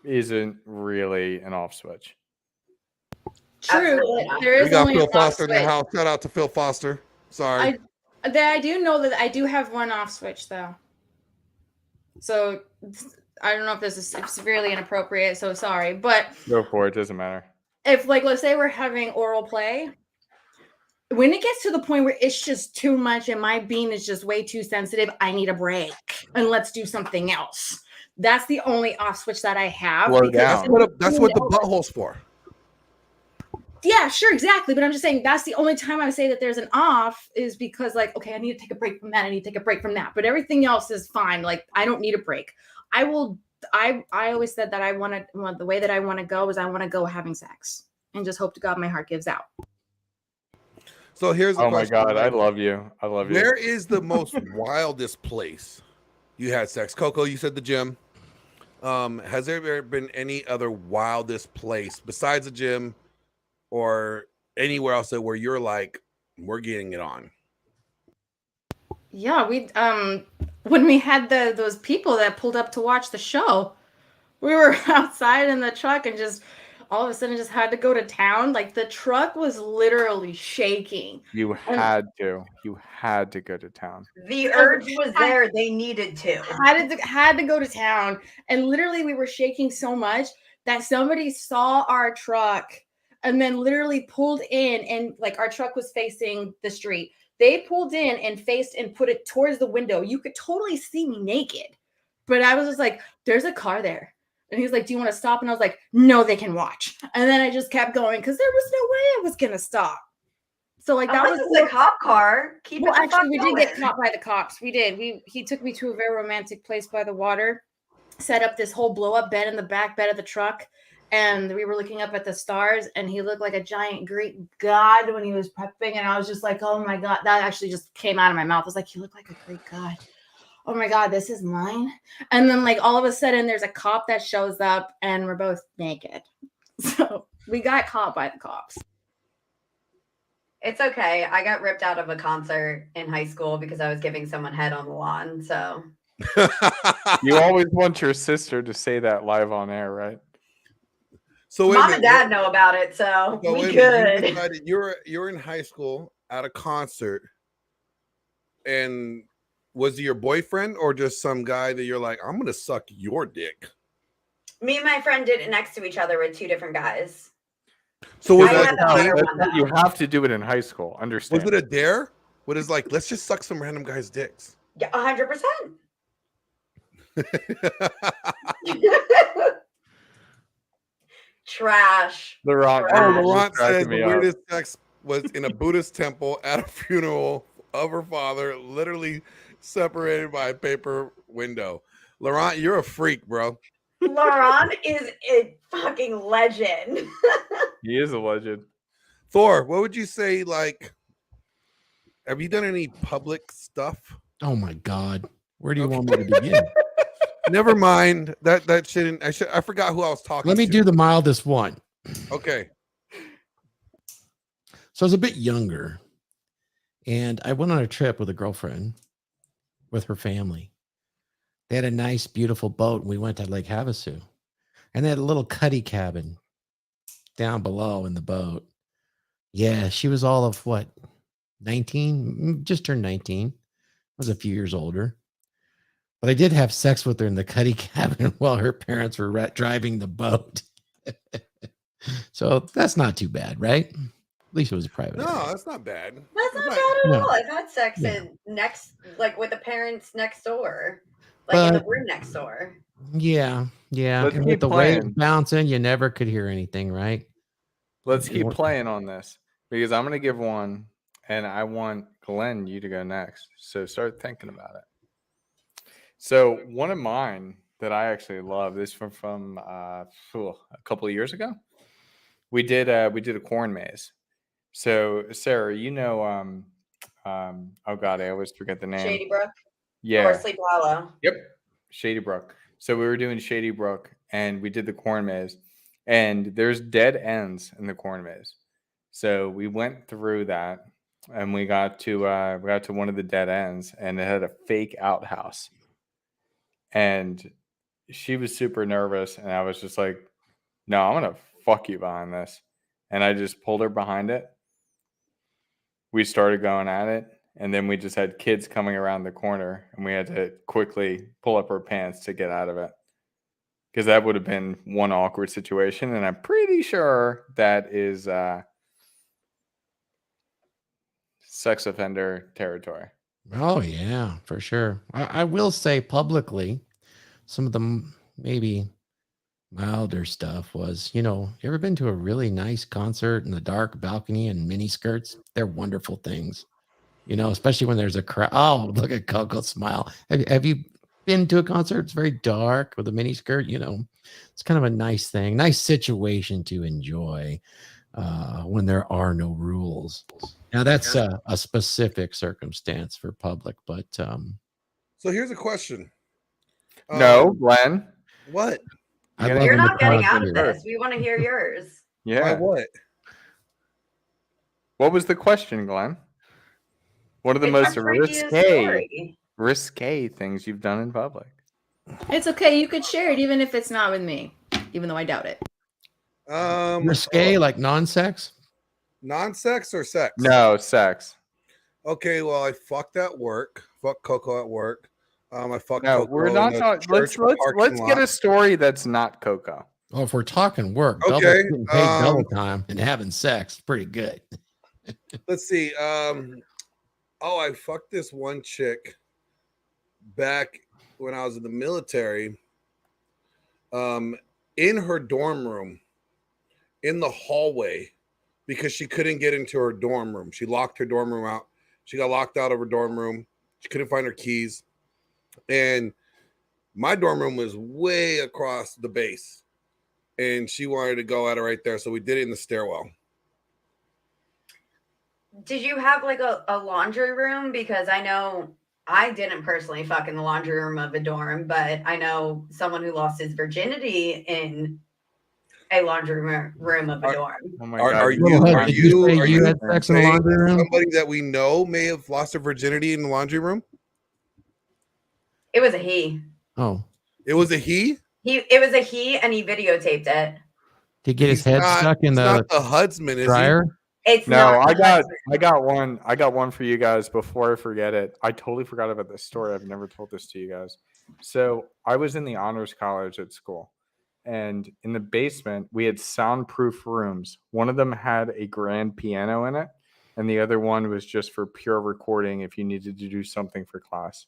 isn't really an off switch. True, but there is we got only Phil an Foster off in the switch. house. Shout out to Phil Foster. Sorry. I do know that I do have one off switch though. So I don't know if this is severely inappropriate, so sorry. But Go for it, doesn't matter. If like let's say we're having oral play, when it gets to the point where it's just too much and my bean is just way too sensitive, I need a break and let's do something else. That's the only off switch that I have. Slow down. That's what the butthole's for. Yeah, sure, exactly. But I'm just saying that's the only time I say that there's an off is because like, okay, I need to take a break from that. I need to take a break from that. But everything else is fine. Like I don't need a break. I always said that the way that I want to go is I want to go having sex and just hope to God my heart gives out. So here's the Oh my question. God, I Like, love you. I love you. where is the most wildest place you had sex? Coco, you said the gym. Has there ever been any other wildest place besides the gym or anywhere else that where you're like, we're getting it on? Yeah, we when we had those people that pulled up to watch the show, we were outside in the truck and just all of a sudden just had to go to town. Like the truck was literally shaking. You And had to. You had to go to town. The urge was there. They needed to. Had to go to town, and literally we were shaking so much that somebody saw our truck and then literally pulled in, and like our truck was facing the street. They pulled in and faced and put it towards the window. You could totally see me naked, but I was just like, "There's a car there." And he's like, "Do you want to stop?" And I was like, "No, they can watch." And then I just kept going because there was no way I was gonna stop. So like that Unless was it's a cop car. Keep well, it the actually, fuck we going. did get caught by the cops. We did. He took me to a very romantic place by the water, set up this whole blow up bed in the back bed of the truck, and we were looking up at the stars. And he looked like a giant Greek god when he was prepping, and I was just like, oh my god, that actually just came out of my mouth. I was like, you look like a Greek god. Oh my god, this is mine. And then like all of a sudden, there's a cop that shows up, and we're both naked. So we got caught by the cops. It's okay. I got ripped out of a concert in high school because I was giving someone head on the lawn. So You always want your sister to say that live on air, right? So wait a mom minute, and dad know about it, so so we wait a minute, you good. decided you're in high school at a concert, and was he your boyfriend or just some guy that you're like, I'm gonna suck your dick? Me and my friend did it next to each other with two different guys. So was I it had like the a better dare? one, though. You have to do it in high school. Was Understand? it a dare? What is like, let's just suck some random guy's dicks? Yeah, 100%. Trash. Laurent, Oh, you're Laurent cracking says the me up. weirdest sex was in a Buddhist temple at a funeral of her father, literally separated by a paper window. Laurent, you're a freak, bro. Laurent is a fucking legend. He is a legend. Thor, what would you say? Like, have you done any public stuff? Oh my God. Where do you want me to begin? Never mind. That shouldn't. I forgot who I was talking. Let me to. do the mildest one. Okay. So I was a bit younger, and I went on a trip with a girlfriend with her family. They had a nice, beautiful boat, and we went to Lake Havasu. And they had a little cuddy cabin down below in the boat. Yeah, she was all of what, 19? Just turned 19. I was a few years older. But I did have sex with her in the cuddy cabin while her parents were driving the boat. So that's not too bad, right? At least it was a private. No, area. that's not bad. That's not That's bad at No. all. I've had sex Yeah. in like with the parents next door, like in the room next door. Yeah. Let's And keep with the waves playing. bouncing, you never could hear anything, right? Let's You keep weren't- playing on this because I'm going to give one, and I want Glenn you to go next. So start thinking about it. So one of mine that I actually love this from a couple of years ago. We did a corn maze. So Sarah, you know, oh God, I always forget the name. Shady Brook Yeah. or Sleep Hollow. Yep. Shady Brook. So we were doing Shady Brook and we did the corn maze, and there's dead ends in the corn maze. So we went through that and we got to one of the dead ends, and it had a fake outhouse. And she was super nervous, and I was just like, no, I'm gonna fuck you behind this. And I just pulled her behind it. We started going at it, and then we just had kids coming around the corner, and we had to quickly pull up her pants to get out of it, because that would have been one awkward situation, and I'm pretty sure that is sex offender territory. Oh, yeah, for sure. I will say publicly, some of them maybe milder stuff was, you ever been to a really nice concert in the dark balcony and mini skirts? They're wonderful things, especially when there's a crowd. Oh, look at Coco smile. Have you been to a concert? It's very dark with a mini skirt, it's kind of a nice thing, nice situation to enjoy when there are no rules. Now that's a specific circumstance for public, but so here's a question. No, Glenn. What? You're not getting out of this. We want to hear yours. Yeah. Why what? What was the question, Glenn? What are the most risque things you've done in public? It's okay. You could share it even if it's not with me, even though I doubt it. Risque, like non-sex? Non-sex or sex? No, sex. Okay, well, I fucked at work. Fuck Coco at work. I fucked. No, Coco we're not talking. Let's get a story that's not Coco. Oh, if we're talking work, okay, getting paid double time and having sex, pretty good. Let's see. I fucked this one chick back when I was in the military. In her dorm room, in the hallway, because she couldn't get into her dorm room. She locked her dorm room out. She got locked out of her dorm room. She couldn't find her keys. And my dorm room was way across the base. And she wanted to go at it right there. So we did it in the stairwell. Did you have like a laundry room? Because I know I didn't personally fuck in the laundry room of a dorm, but I know someone who lost his virginity in a laundry room of a dorm. Oh my God. Are you had sex in the laundry room? Somebody that we know may have lost their virginity in the laundry room? It was a he. Oh. It was a he? It was a he, and he videotaped it. Did he get his head stuck in the husband, dryer? It's no, I got one for you guys before I forget it. I totally forgot about this story. I've never told this to you guys. So I was in the honors college at school, and in the basement we had soundproof rooms. One of them had a grand piano in it, and the other one was just for pure recording if you needed to do something for class.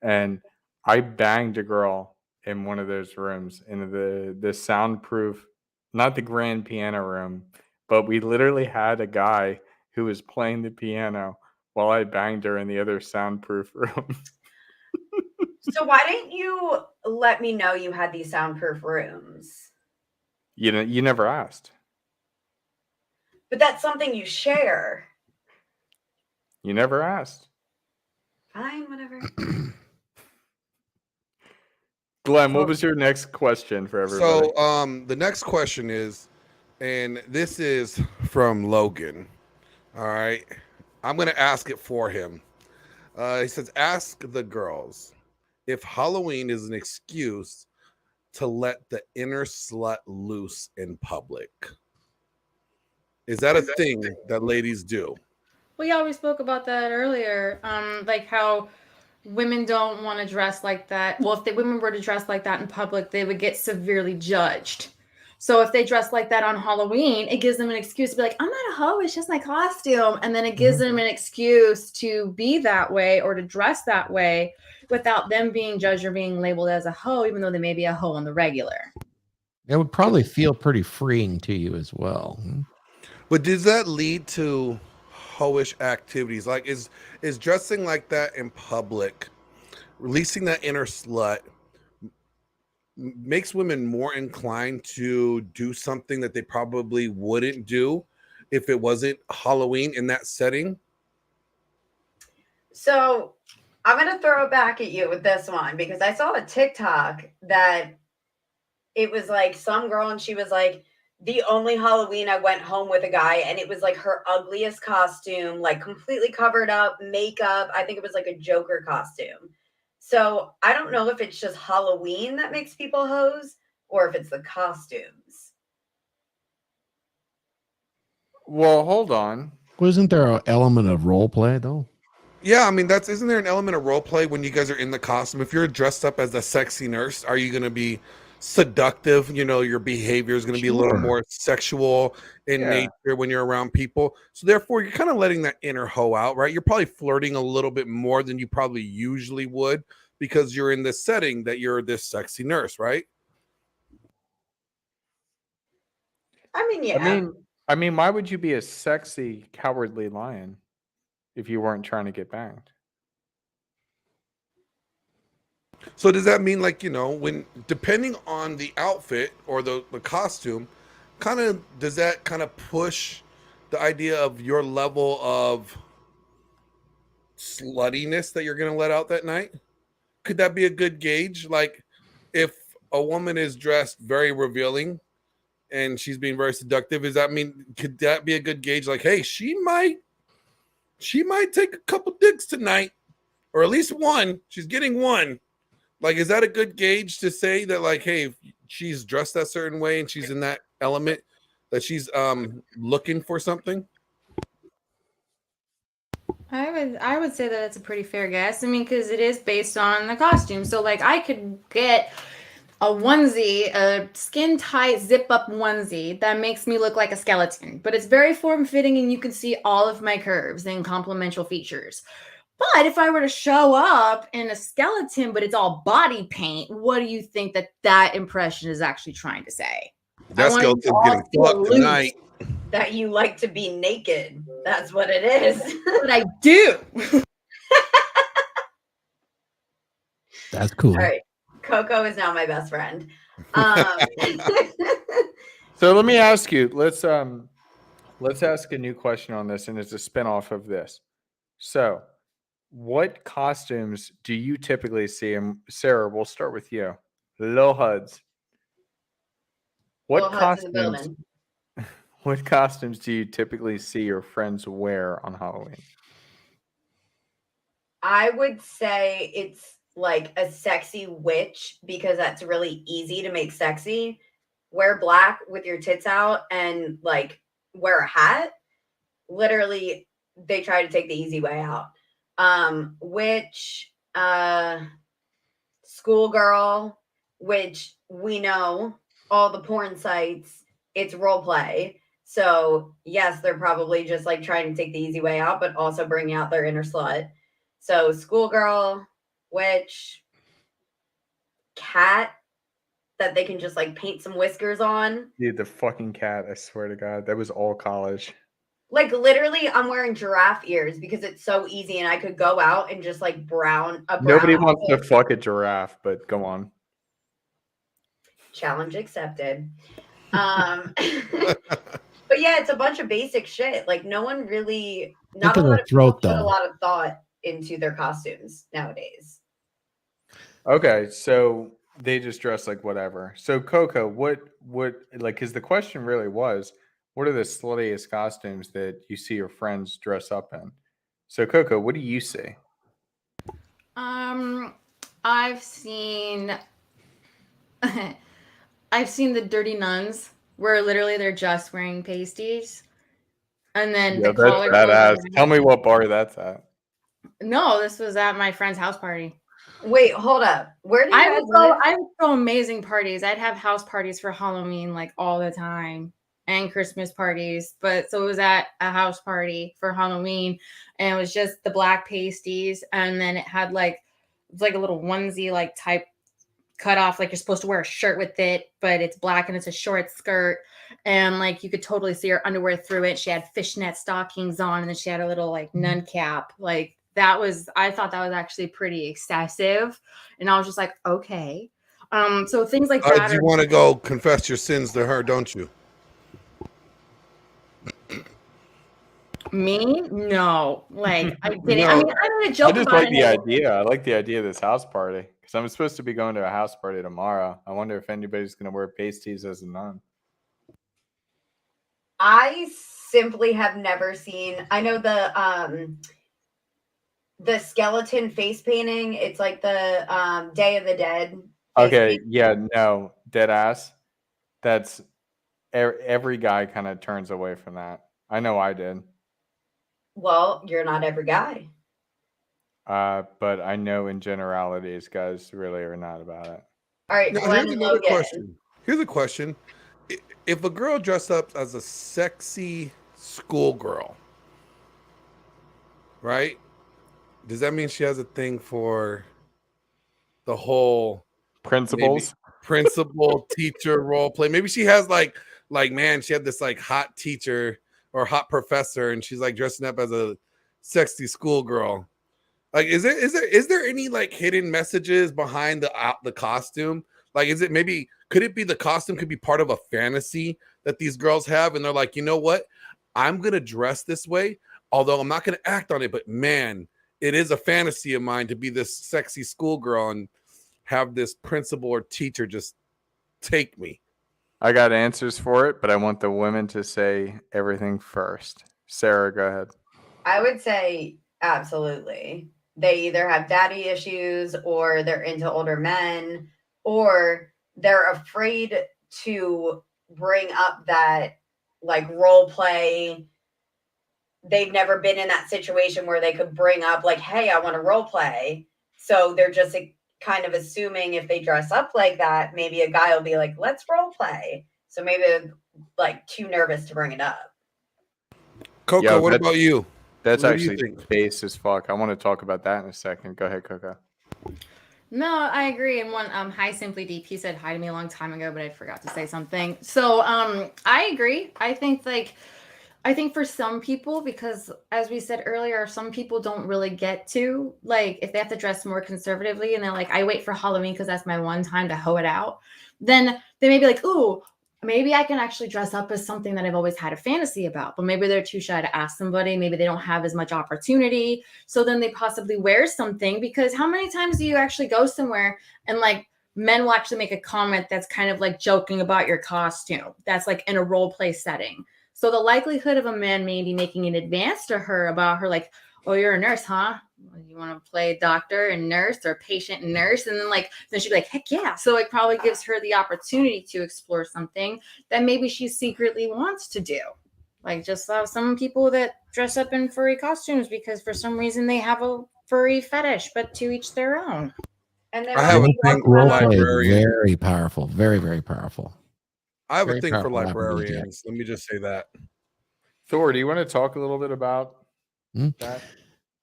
And I banged a girl in one of those rooms in the soundproof, not the grand piano room, but we literally had a guy who was playing the piano while I banged her in the other soundproof room. So why didn't you let me know you had these soundproof rooms? You never asked. But that's something you share. You never asked. Fine, whatever. Glenn, what was your next question for everybody? So the next question is, and this is from Logan. All right. I'm going to ask it for him. He says, ask the girls if Halloween is an excuse to let the inner slut loose in public. Is that a thing that ladies do? We always spoke about that earlier. Like how women don't want to dress like that. Well, if the women were to dress like that in public, they would get severely judged. So if they dress like that on Halloween, it gives them an excuse to be like, I'm not a hoe, it's just my costume. And then it gives them an excuse to be that way or to dress that way without them being judged or being labeled as a hoe, even though they may be a hoe on the regular. It would probably feel pretty freeing to you as well. But does that lead to hoish activities? Like is dressing like that in public, releasing that inner slut, makes women more inclined to do something that they probably wouldn't do if it wasn't Halloween in that setting? So I'm going to throw it back at you with this one because I saw a TikTok that it was like some girl and she was like, the only Halloween I went home with a guy and it was like her ugliest costume, like completely covered up, makeup. I think it was like a Joker costume. So I don't know if it's just Halloween that makes people hoes or if it's the costumes. Well, hold on. Wasn't there an element of role play though? Yeah, I mean, isn't there an element of role play when you guys are in the costume? If you're dressed up as a sexy nurse, are you going to be seductive? Your behavior is going to be a little more sexual in nature when you're around people. So therefore, you're kind of letting that inner hoe out, right? You're probably flirting a little bit more than you probably usually would because you're in this setting that you're this sexy nurse, right? I mean, yeah. I mean, why would you be a sexy, cowardly lion if you weren't trying to get banged? So does that mean, like, when depending on the outfit or the costume, kind of does that kind of push the idea of your level of sluttiness that you're going to let out that night? Could that be a good gauge? Like, if a woman is dressed very revealing and she's being very seductive, could that be a good gauge? Like, hey, she might take a couple dicks tonight, or at least one. She's getting one. Like, is that a good gauge to say that, like, hey, if she's dressed that certain way and she's in that element, that she's looking for something? I would say that it's a pretty fair guess. I mean, because it is based on the costume. So like I could get a onesie, a skin tight zip up onesie that makes me look like a skeleton, but it's very form fitting and you can see all of my curves and complemental features. But if I were to show up in a skeleton, but it's all body paint, what do you think that impression is actually trying to say? That skeleton's getting fucked tonight. That you like to be naked. That's what it is. But I do. That's cool. All right. Coco is now my best friend. So let me ask you. Let's ask a new question on this, and it's a spinoff of this. So, what costumes do you typically see? And Sarah, we'll start with you. Lil Huds. What Lil Hud's in the costumes? building. What costumes do you typically see your friends wear on Halloween? I would say it's like a sexy witch because that's really easy to make sexy. Wear black with your tits out and like wear a hat. Literally, they try to take the easy way out. Witch, schoolgirl, which we know all the porn sites, it's role play. So yes, they're probably just like trying to take the easy way out, but also bring out their inner slut. So schoolgirl, witch, cat that they can just like paint some whiskers on. Dude, the fucking cat, I swear to God. That was all college. Like literally, I'm wearing giraffe ears because it's so easy and I could go out and just like brown. Nobody wants to fuck a giraffe, but go on. Challenge accepted. But yeah, it's a bunch of basic shit. Like no one really, not a lot of people put a lot of thought into their costumes nowadays. Okay, so they just dress like whatever. So Coco, what like? Because the question really was, what are the sluttiest costumes that you see your friends dress up in? So Coco, what do you see? I've seen the dirty nuns where literally they're just wearing pasties. And then the collar goes badass. Tell me what bar that's at. No, this was at my friend's house party. Wait, hold up. Where do you guys live? I would throw amazing parties. I'd have house parties for Halloween like all the time and Christmas parties. But so it was at a house party for Halloween and it was just the black pasties. And then it had like a little onesie like type cut off, like you're supposed to wear a shirt with it, but it's black and it's a short skirt. And like you could totally see her underwear through it. She had fishnet stockings on and then she had a little like nun cap. Like I thought that was actually pretty excessive. And I was just like, okay. So things like that. You want to go confess your sins to her, don't you? Me? No. Like I didn't. No. I mean, I'm gonna joke about it. I just like the idea. I like the idea of this house party. Because I'm supposed to be going to a house party tomorrow. I wonder if anybody's gonna wear pasties as a nun. I simply have never seen. I know the skeleton face painting. It's like the Day of the Dead. Okay, yeah, no, dead ass. That's every guy kind of turns away from that. I know I did. Well, you're not every guy. But I know in generalities, guys really are not about it. All right, now, here's another question. Here's a question. If a girl dressed up as a sexy schoolgirl, right? Does that mean she has a thing for the whole principal teacher role play? Maybe she has like like, man, she had this like hot teacher or hot professor, and she's like dressing up as a sexy schoolgirl. Like, is there any like hidden messages behind the costume? Like, is it maybe, could it be the costume could be part of a fantasy that these girls have, and they're like, you know what, I'm gonna dress this way, although I'm not gonna act on it, but man, it is a fantasy of mine to be this sexy schoolgirl and have this principal or teacher just take me. I got answers for it, but I want the women to say everything first. Sarah, go ahead. I would say absolutely. They either have daddy issues, or they're into older men, or they're afraid to bring up that like role play. They've never been in that situation where they could bring up like, hey, I want to role play. So they're just kind of assuming if they dress up like that, maybe a guy will be like, let's role play. So maybe they're like too nervous to bring it up. Coco, Yo, what about you? That's What do you actually think? base as fuck. I want to talk about that in a second. Go ahead, Coco. No, I agree. And one, hi, Simply Deep. He said hi to me a long time ago, but I forgot to say something. So, I agree. I think for some people, because as we said earlier, some people don't really get to, like, if they have to dress more conservatively and they're like, I wait for Halloween because that's my one time to hoe it out, then they may be like, ooh, maybe I can actually dress up as something that I've always had a fantasy about, but maybe they're too shy to ask somebody. Maybe they don't have as much opportunity. So then they possibly wear something, because how many times do you actually go somewhere and like men will actually make a comment that's kind of like joking about your costume, that's like in a role play setting. So the likelihood of a man maybe making an advance to her about her, like, oh, you're a nurse, huh? You want to play doctor and nurse, or patient and nurse? And then she'd be like, heck yeah. So it probably gives her the opportunity to explore something that maybe she secretly wants to do. Like, just some people that dress up in furry costumes because for some reason they have a furry fetish, but to each their own. And I have a thing for Role play is librarians. very powerful, very, very powerful. I have Very a thing for powerful librarians. Let me just say that. Thor, do you want to talk a little bit about that?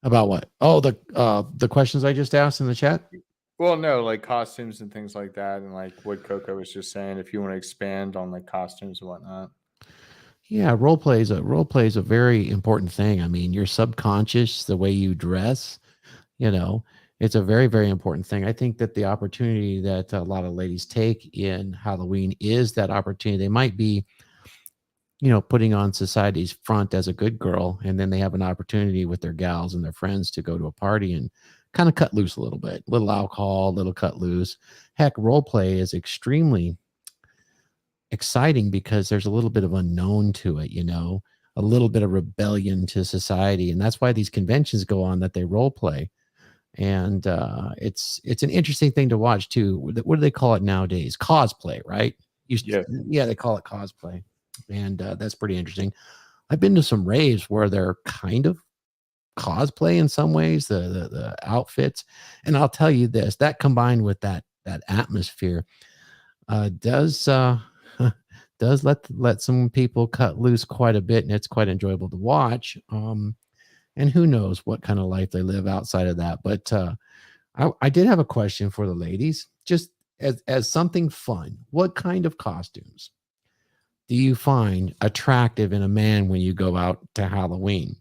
About what? Oh, the questions I just asked in the chat. Well, no, like costumes and things like that, and like what Coco was just saying. If you want to expand on like costumes and whatnot. Yeah, role play is a very important thing. I mean, your subconscious, the way you dress, it's a very, very important thing. I think that the opportunity that a lot of ladies take in Halloween is that opportunity. They might be, putting on society's front as a good girl, and then they have an opportunity with their gals and their friends to go to a party and kind of cut loose a little bit, little alcohol, little cut loose. Heck, role play is extremely exciting because there's a little bit of unknown to it, a little bit of rebellion to society. And that's why these conventions go on, that they role play. And it's an interesting thing to watch too. What do they call it nowadays? Cosplay, right? Yeah, they call it cosplay. And that's pretty interesting. I've been to some raves where they're kind of cosplay in some ways, the outfits. And I'll tell you this, that combined with that atmosphere does let some people cut loose quite a bit, and it's quite enjoyable to watch. And who knows what kind of life they live outside of that. But I did have a question for the ladies, just as something fun. What kind of costumes do you find attractive in a man when you go out to Halloween?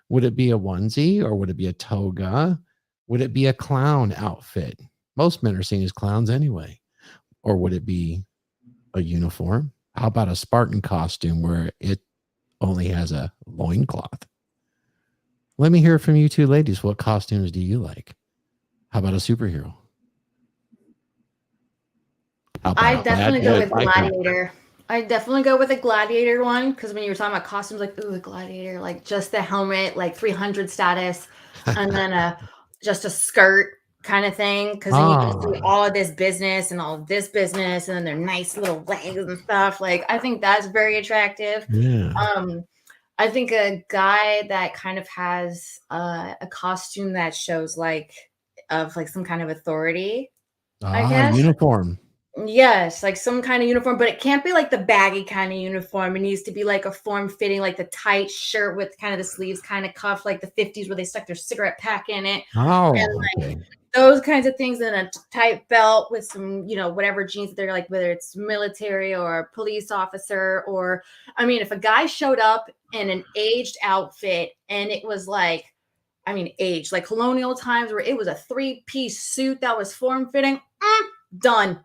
Would it be a onesie, or would it be a toga? Would it be a clown outfit? Most men are seen as clowns anyway. Or would it be a uniform? How about a Spartan costume where it only has a loincloth? Let me hear from you two ladies. What costumes do you like? How about a superhero? I definitely go with gladiator. I definitely go with a gladiator one, because when you were talking about costumes, like, ooh, a gladiator, like just the helmet, like 300 status, and then just a skirt kind of thing, because then you can see all of this business and all of this business, and then their nice little legs and stuff. Like, I think that's very attractive. Yeah. I think a guy that kind of has a costume that shows like some kind of authority, I guess. Uniform. Yes, like some kind of uniform, but it can't be like the baggy kind of uniform. It needs to be like a form-fitting, like the tight shirt with kind of the sleeves kind of cuffed, like the 50s where they stuck their cigarette pack in it. Oh, and like, okay. those kinds of things, and a tight belt with some, whatever jeans they're like, whether it's military or a police officer, or I mean, if a guy showed up in an aged outfit and it was like, I mean, aged, like colonial times where it was a 3-piece suit that was form-fitting, done.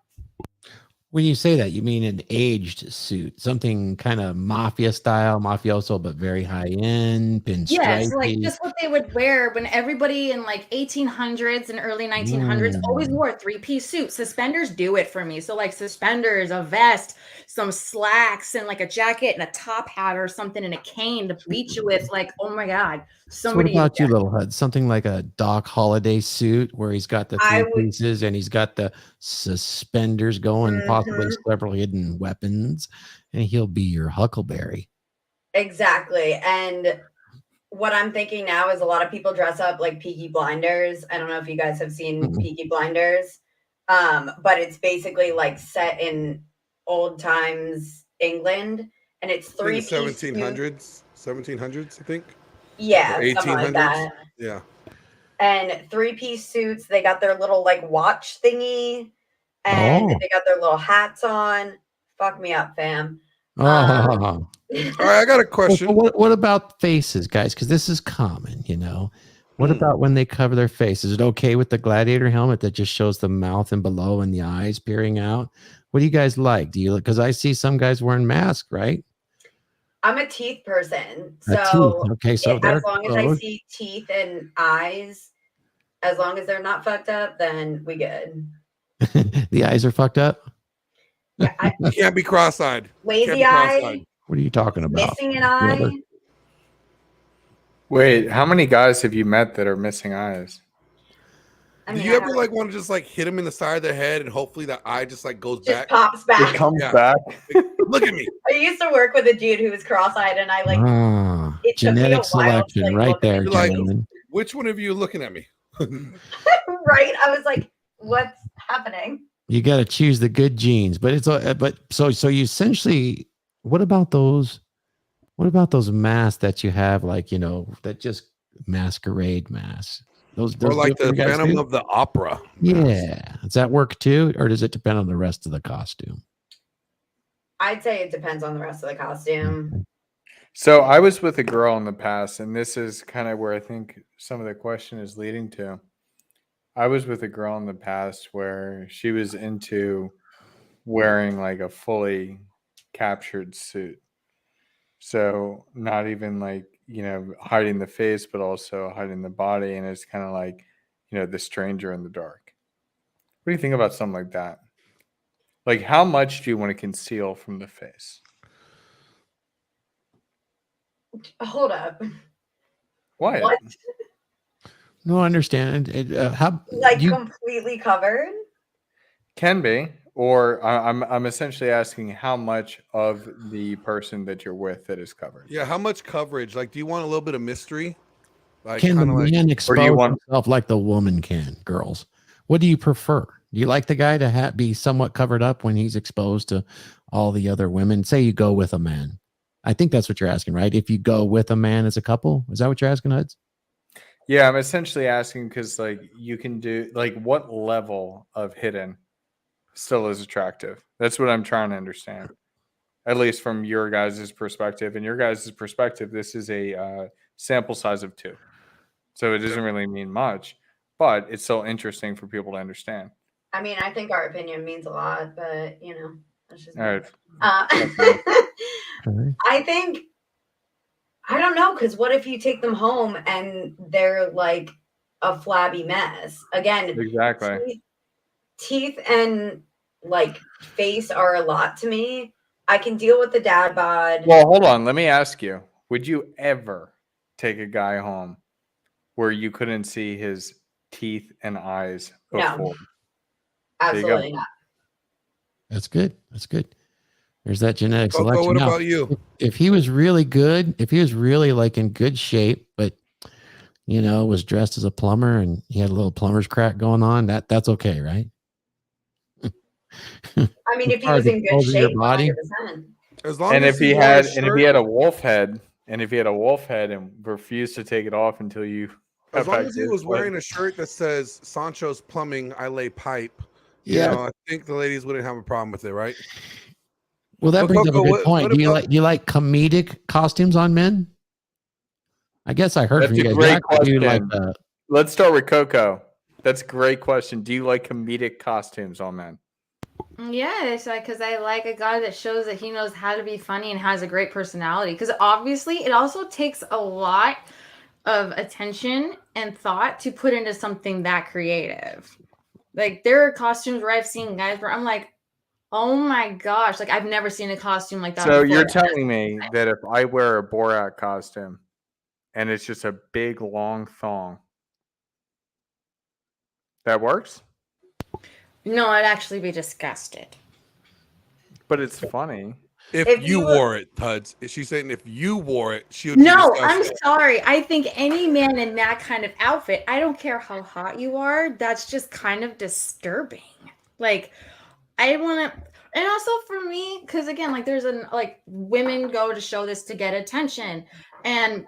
When you say that, you mean an aged suit, something kind of mafia style, mafioso, but very high end, Yes, like pinstripey. just what they would wear when everybody in like 1800s and early 1900s always wore a 3-piece suit. Suspenders do it for me. So like suspenders, a vest, some slacks, and like a jacket and a top hat or something, and a cane to beat you with. Like, oh my God, So what somebody. about you, little Hud? Something like a Doc Holliday suit where he's got the I three would- pieces and he's got the suspenders going, possibly several hidden weapons, and he'll be your Huckleberry. Exactly. And what I'm thinking now is a lot of people dress up like Peaky Blinders. I don't know if you guys have seen Peaky Blinders, but it's basically like set in old times England, and it's I think 3-piece the 1700s, I think. Yeah, Or something like 1800s. that. Yeah. And 3-piece suits. They got their little like watch thingy, and they got their little hats on. Fuck me up, fam. All right, I got a question. What about faces, guys? Because this is common, What about when they cover their face? Is it okay with the gladiator helmet that just shows the mouth and below and the eyes peering out? What do you guys like? Because I see some guys wearing masks, right? I'm a teeth person, A teeth. so Okay, so as long as I see teeth and eyes, as long as they're not fucked up, then we good. The eyes are fucked up. Yeah, You can't be cross-eyed. Lazy eye. What are you talking about? Missing an eye. Wait, how many guys have you met that are missing eyes? Do you ever like want to just like hit him in the side of the head and hopefully that eye just like goes back? Pops back. It comes back. Look at me. I used to work with a dude who was cross-eyed, and I like it took me a genetic while selection, to, like, right look at there, his Like, gentlemen. which one of you looking at me? Right? I was like, "What's happening?" You got to choose the good genes, but so you essentially. What about those? What about those masks that you have, like that just masquerade masks? Those Or like good for the you guys Phantom too? of the Opera. Yeah, does that work too, or does it depend on the rest of the costume? I'd say it depends on the rest of the costume. So I was with a girl in the past, and this is kind of where I think some of the question is leading to. I was with a girl in the past where she was into wearing like a fully captured suit. So not even like, hiding the face, but also hiding the body. And it's kind of like, the stranger in the dark. What do you think about something like that? Like, how much do you want to conceal from the face? Hold up. What? No, I understand. How Completely covered? Can be. Or I'm essentially asking how much of the person that you're with that is covered. Yeah, how much coverage? Like, do you want a little bit of mystery? Like, can the man expose himself like the woman can? Girls, what do you prefer? Do you like the guy to be somewhat covered up when he's exposed to all the other women? Say you go with a man. I think that's what you're asking, right? If you go with a man as a couple, is that what you're asking, Huds? Yeah, I'm essentially asking because like you can do like what level of hidden still is attractive. That's what I'm trying to understand, at least from your guys' perspective. And your guys' perspective, this is a sample size of 2, so it doesn't really mean much, but it's still interesting for people to understand. I mean, I think our opinion means a lot, but that's just all right. I think, I don't know, because what if you take them home and they're like a flabby mess? Again, exactly. Teeth and like face are a lot to me. I can deal with the dad bod. Well, hold on. Let me ask you: would you ever take a guy home where you couldn't see his teeth and eyes before? No, absolutely not. That's good. That's good. There's that genetic Coco, selection. what now, about you? If he was really good, if he was really like in good shape, but was dressed as a plumber and he had a little plumber's crack going on, that's okay, right? I mean, if he was in good shape, body, 100%. As long and as if he had a wolf head, and refused to take it off until you As long as he was wearing a shirt that says Sancho's Plumbing, I lay pipe, you know, I think the ladies wouldn't have a problem with it, right? Well, that But brings up a Coco, good point. Do you like comedic costumes on men? I guess I heard That's from you a guys. great Jack, do you question. like Let's start with Coco. That's a great question. Do you like comedic costumes on men? Yes, because I like a guy that shows that he knows how to be funny and has a great personality. Because obviously, it also takes a lot of attention and thought to put into something that creative. Like, there are costumes where I've seen guys where I'm like, oh my gosh, like I've never seen a costume like that So before. you're telling me that if I wear a Borat costume and it's just a big long thong, that works? No, I'd actually be disgusted. But it's funny. If you wore it, Tuds. She's saying if you wore it, she would No, be I'm disgusted. sorry. I think any man in that kind of outfit, I don't care how hot you are, that's just kind of disturbing. Like, I want to, and also for me, because again, like there's like women go to show this to get attention, and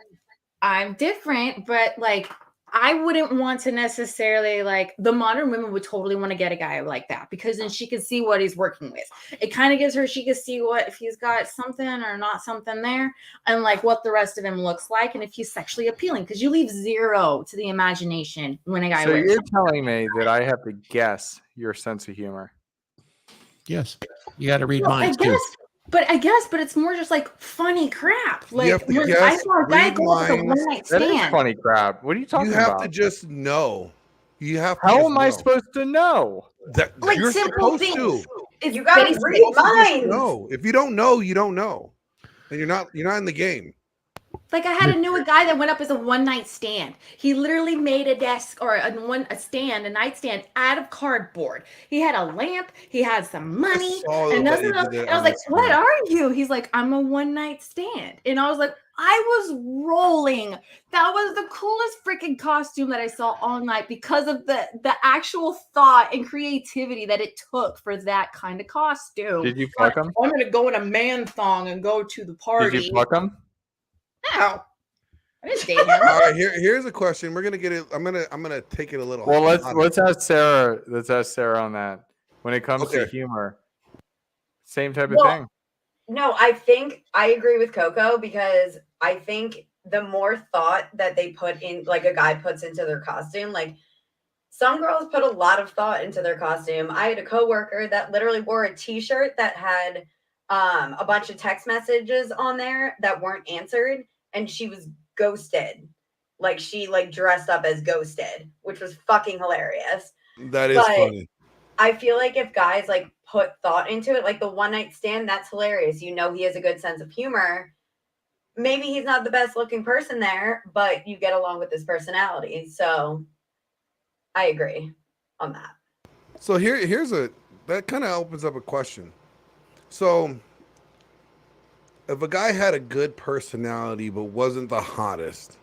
I'm different, but like I wouldn't want to necessarily like the modern women would totally want to get a guy like that because then she can see what he's working with. It kind of gives her, she can see what if he's got something or not something there and like what the rest of him looks like and if he's sexually appealing because you leave zero to the imagination when a guy So wears you're telling me that I have to guess your sense of humor. Yes. You got to read Well, minds too. But it's more just like funny crap. Like You have to when guess, I saw a guy read go up with a minds. one-night That is stand. funny crap. What are you talking You have about? to just know. You have to How just am I know. supposed to know? That Like you're simple supposed things. to. It's You gotta basic. read You're supposed to just minds. know. If you don't know, you don't know. And you're not in the game. Like I knew a guy that went up as a one-night stand. He literally made a desk or a nightstand out of cardboard. He had a lamp, he had some money, and nothing else. And I was like, "What are you?" He's like, "I'm a one-night stand." And I was like, I was rolling. That was the coolest freaking costume that I saw all night because of the actual thought and creativity that it took for that kind of costume. Did you fuck him? I'm gonna go in a man thong and go to the party. Did you fuck him? No. I didn't date him. All right, here's a question. We're gonna get it. I'm gonna take it a little. Well, let's ask Sarah. Let's ask Sarah on that. When it comes to humor, same type of thing. No, I think I agree with Coco because I think the more thought that they put in, like a guy puts into their costume, like some girls put a lot of thought into their costume. I had a coworker that literally wore a t-shirt that had a bunch of text messages on there that weren't answered, and she was ghosted. Like she dressed up as ghosted, which was fucking hilarious. That is funny. I feel like if guys like put thought into it, like the one night stand, that's hilarious. You know, he has a good sense of humor. Maybe he's not the best looking person there, but you get along with his personality. So I agree on that. So here's that kind of opens up a question. So if a guy had a good personality but wasn't the hottest,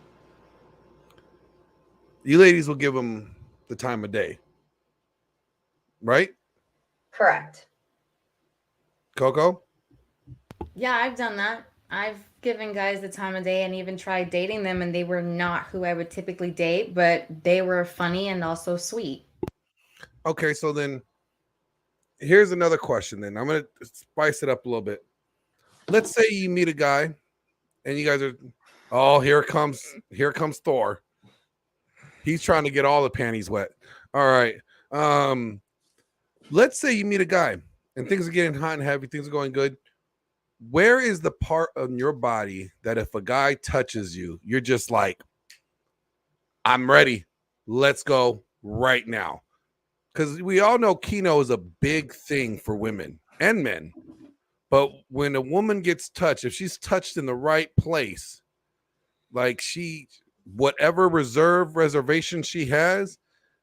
you ladies will give him the time of day, right? Correct. Coco? Yeah, I've done that. I've given guys the time of day and even tried dating them, and they were not who I would typically date, but they were funny and also sweet. Okay, so then here's another question. Then I'm gonna spice it up a little bit. Let's say you meet a guy, and you guys are, oh, here comes Thor. He's trying to get all the panties wet. All right. Let's say you meet a guy, and things are getting hot and heavy. Things are going good. Where is the part on your body that if a guy touches you, you're just like, I'm ready. Let's go right now. Because we all know Kino is a big thing for women and men. But when a woman gets touched, if she's touched in the right place, like whatever reservation she has,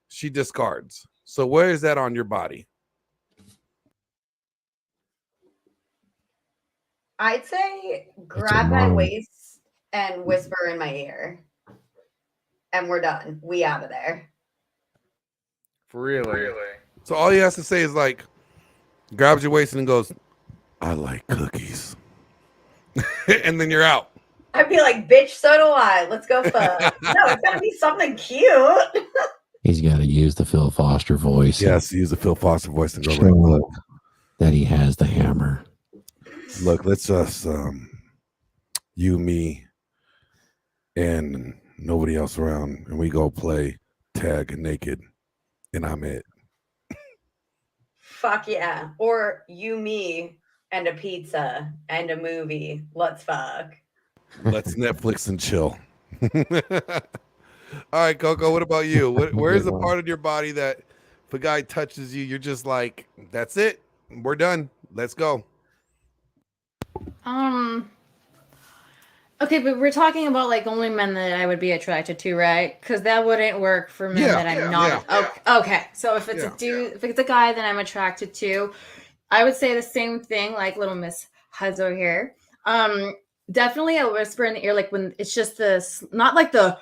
she discards. So where is that on your body? I'd say grab my waist and whisper in my ear. And we're done. We out of there. Really? So all he has to say is like, grabs your waist and goes, I like cookies. And then you're out. I'd be like, bitch, so do I. Let's go fuck. No, it's gotta be something cute. He's got to use the Phil Foster voice. Yes, use the Phil Foster voice and go Show like, look, that he has the hammer. look, let's us you, me, and nobody else around, and we go play tag naked, and I'm it. Fuck yeah. Or you, me, and a pizza and a movie. Let's fuck. Let's Netflix and chill. All right, Coco, what about you? Where's the part of your body that if a guy touches you, you're just like, that's it. We're done. Let's go. Okay, but we're talking about like only men that I would be attracted to, right? Because that wouldn't work for men that I'm not. Okay, so if it's a dude, if it's a guy that I'm attracted to, I would say the same thing, like little Miss Huds over here. Definitely a whisper in the ear, like when it's just this, not like the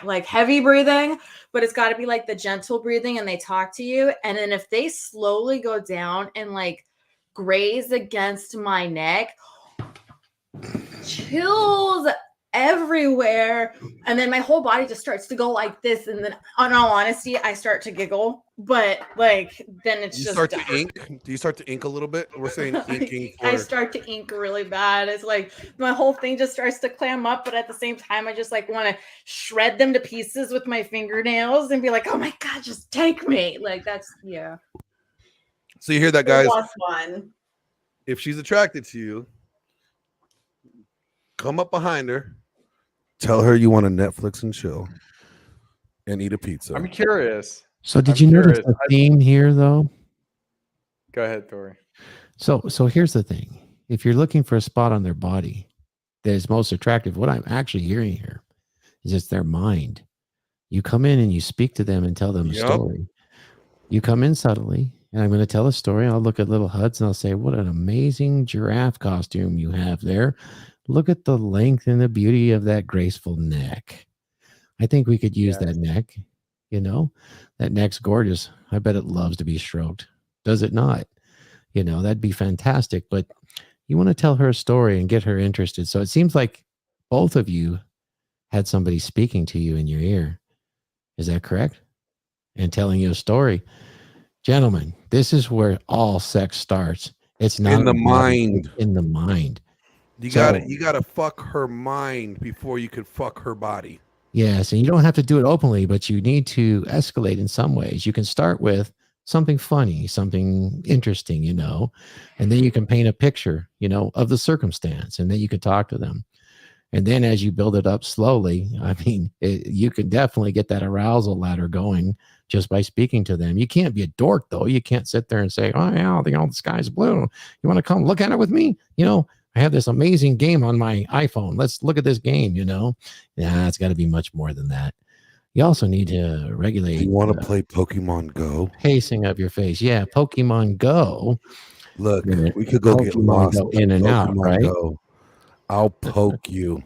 like heavy breathing, but it's got to be like the gentle breathing, and they talk to you, and then if they slowly go down and like graze against my neck, chills everywhere, and then my whole body just starts to go like this, and then in all honesty I start to giggle, but like then it's just start to ink. Do you start to ink a little bit? We're saying inking. I start to ink really bad. It's like my whole thing just starts to clam up, but at the same time I just like want to shred them to pieces with my fingernails and be like, oh my god, just take me. Like that's So you hear that, guys? Plus one. If she's attracted to you, come up behind her, tell her you want to Netflix and chill and eat a pizza. I'm curious. So did you notice the theme here, though? Go ahead, Tori. So here's the thing. If you're looking for a spot on their body that is most attractive, what I'm actually hearing here is it's their mind. You come in and you speak to them and tell them a story. You come in subtly, and I'm going to tell a story. I'll look at little Huds and I'll say, what an amazing giraffe costume you have there. Look at the length and the beauty of that graceful neck. I think we could use that neck. You know, that neck's gorgeous. I bet it loves to be stroked. Does it not? You know, that'd be fantastic. But you want to tell her a story and get her interested. So it seems like both of you had somebody speaking to you in your ear. Is that correct? And telling you a story. Gentlemen, this is where all sex starts. It's not in the mind. In the mind. You gotta fuck her mind before you could fuck her body. Yes, and you don't have to do it openly, but you need to escalate in some ways. You can start with something funny, something interesting, you know, and then you can paint a picture, you know, of the circumstance, and then you can talk to them. And then as you build it up slowly, I mean, you can definitely get that arousal ladder going just by speaking to them. You can't be a dork, though. You can't sit there and say, oh, yeah, the sky's blue. You want to come look at it with me? You know, I have this amazing game on my iPhone. Let's look at this game, you know. Yeah, it's got to be much more than that. You also need to regulate. You want to play Pokemon Go? Pacing of your face. Yeah, Pokemon Go. Look, we could go get lost. Go in and out, right? Go. I'll poke you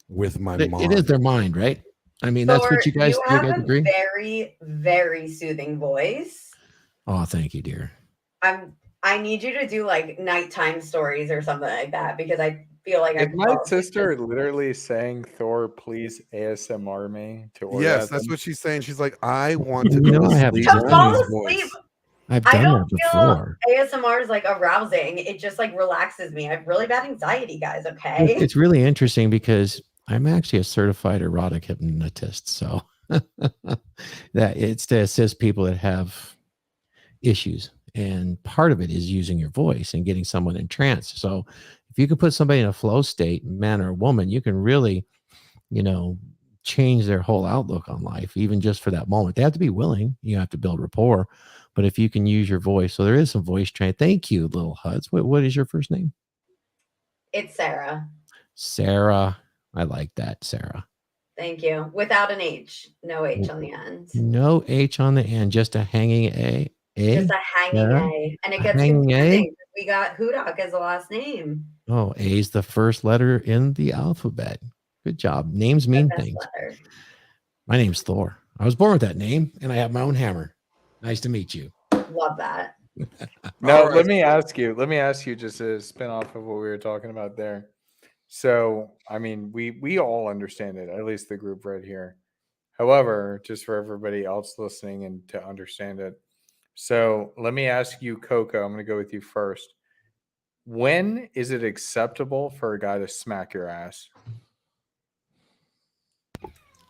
with my mind. It is their mind, right? I mean, that's what you guys agree? Very, very soothing voice. Oh, thank you, dear. I need you to do like nighttime stories or something like that, because I feel like my sister literally saying, Thor, please ASMR me to order. Yes, that's what she's saying. She's like, I want to go to sleep. To fall asleep. I don't feel ASMR is like arousing. It just like relaxes me. I have really bad anxiety, guys. Okay. It's really interesting because I'm actually a certified erotic hypnotist. So that it's to assist people that have issues. And part of it is using your voice and getting someone in trance. So if you can put somebody in a flow state, man or woman, you can really, you know, change their whole outlook on life, even just for that moment. They have to be willing. You have to build rapport. But if you can use your voice, so there is some voice training. Thank you, little Huds. What is your first name? It's Sarah. Sarah. I like that, Sarah. Thank you. Without an H. No H on the end. No H on the end. Just a hanging A. Just a hanging A. And it gets confusing. We got Hudak as the last name. Oh, A is the first letter in the alphabet. Good job. Names mean things. Letter. My name's Thor. I was born with that name, and I have my own hammer. Nice to meet you. Love that. Now, let me ask you just to spin off of what we were talking about there. So, I mean, we all understand it, at least the group right here. However, just for everybody else listening and to understand it. So, let me ask you, Coco, I'm going to go with you first. When is it acceptable for a guy to smack your ass?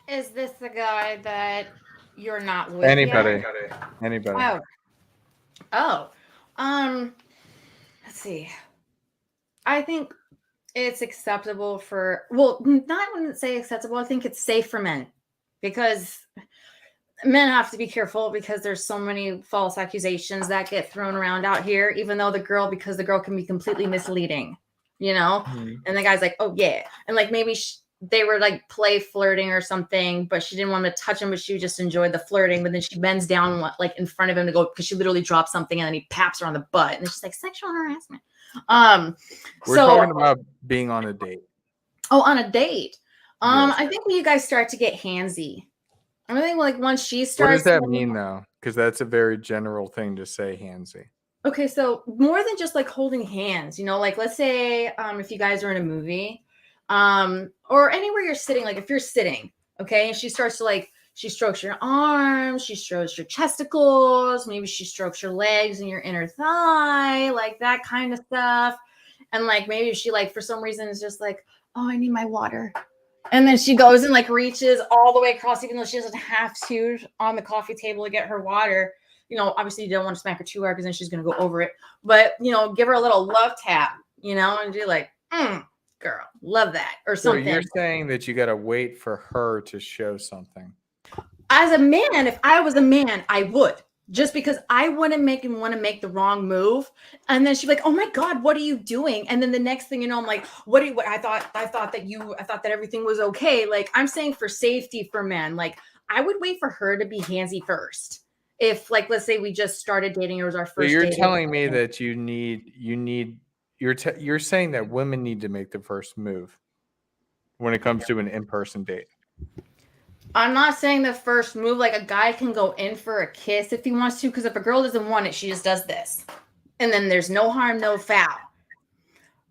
Is this the guy that you're not with Anybody. yet? Anybody. Oh. Let's see. I think it's acceptable for, well, not I wouldn't say acceptable. I think it's safe for men because men have to be careful because there's so many false accusations that get thrown around out here, even though because the girl can be completely misleading, you know? Mhm. And the guy's like, oh yeah. And like maybe they were like play flirting or something, but she didn't want to touch him, but she just enjoyed the flirting. But then she bends down like in front of him to go, because she literally dropped something and then he paps her on the butt. And she's like, sexual harassment. We're talking about being on a date. Oh, on a date. Yes. I think when you guys start to get handsy, I think like once she What starts. does that mean though? Because that's a very general thing to say, handsy. Okay, so more than just like holding hands, you know, like let's say if you guys are in a movie, or anywhere you're sitting, like if you're sitting, okay, and she starts to like she strokes your arms, she strokes your testicles, maybe she strokes your legs and your inner thigh, like that kind of stuff. And like maybe she like for some reason is just like, oh, I need my water. And then she goes and like reaches all the way across, even though she doesn't have to, on the coffee table to get her water. You know, obviously you don't want to smack her too hard because then she's going to go over it. But, you know, give her a little love tap, you know, and be like, girl, love that or something. So you're saying that you got to wait for her to show something. As a man, if I was a man, I would. Just because I wouldn't want to make the wrong move. And then she'd be like, oh my God, what are you doing? And then the next thing you know, I'm like, I thought that everything was okay. Like I'm saying for safety for men, like I would wait for her to be handsy first. If like, let's say we just started dating, it was our first So you're date. telling me that you're saying that women need to make the first move when it comes to an in-person date. I'm not saying the first move, like a guy can go in for a kiss if he wants to, because if a girl doesn't want it, she just does this. And then there's no harm, no foul.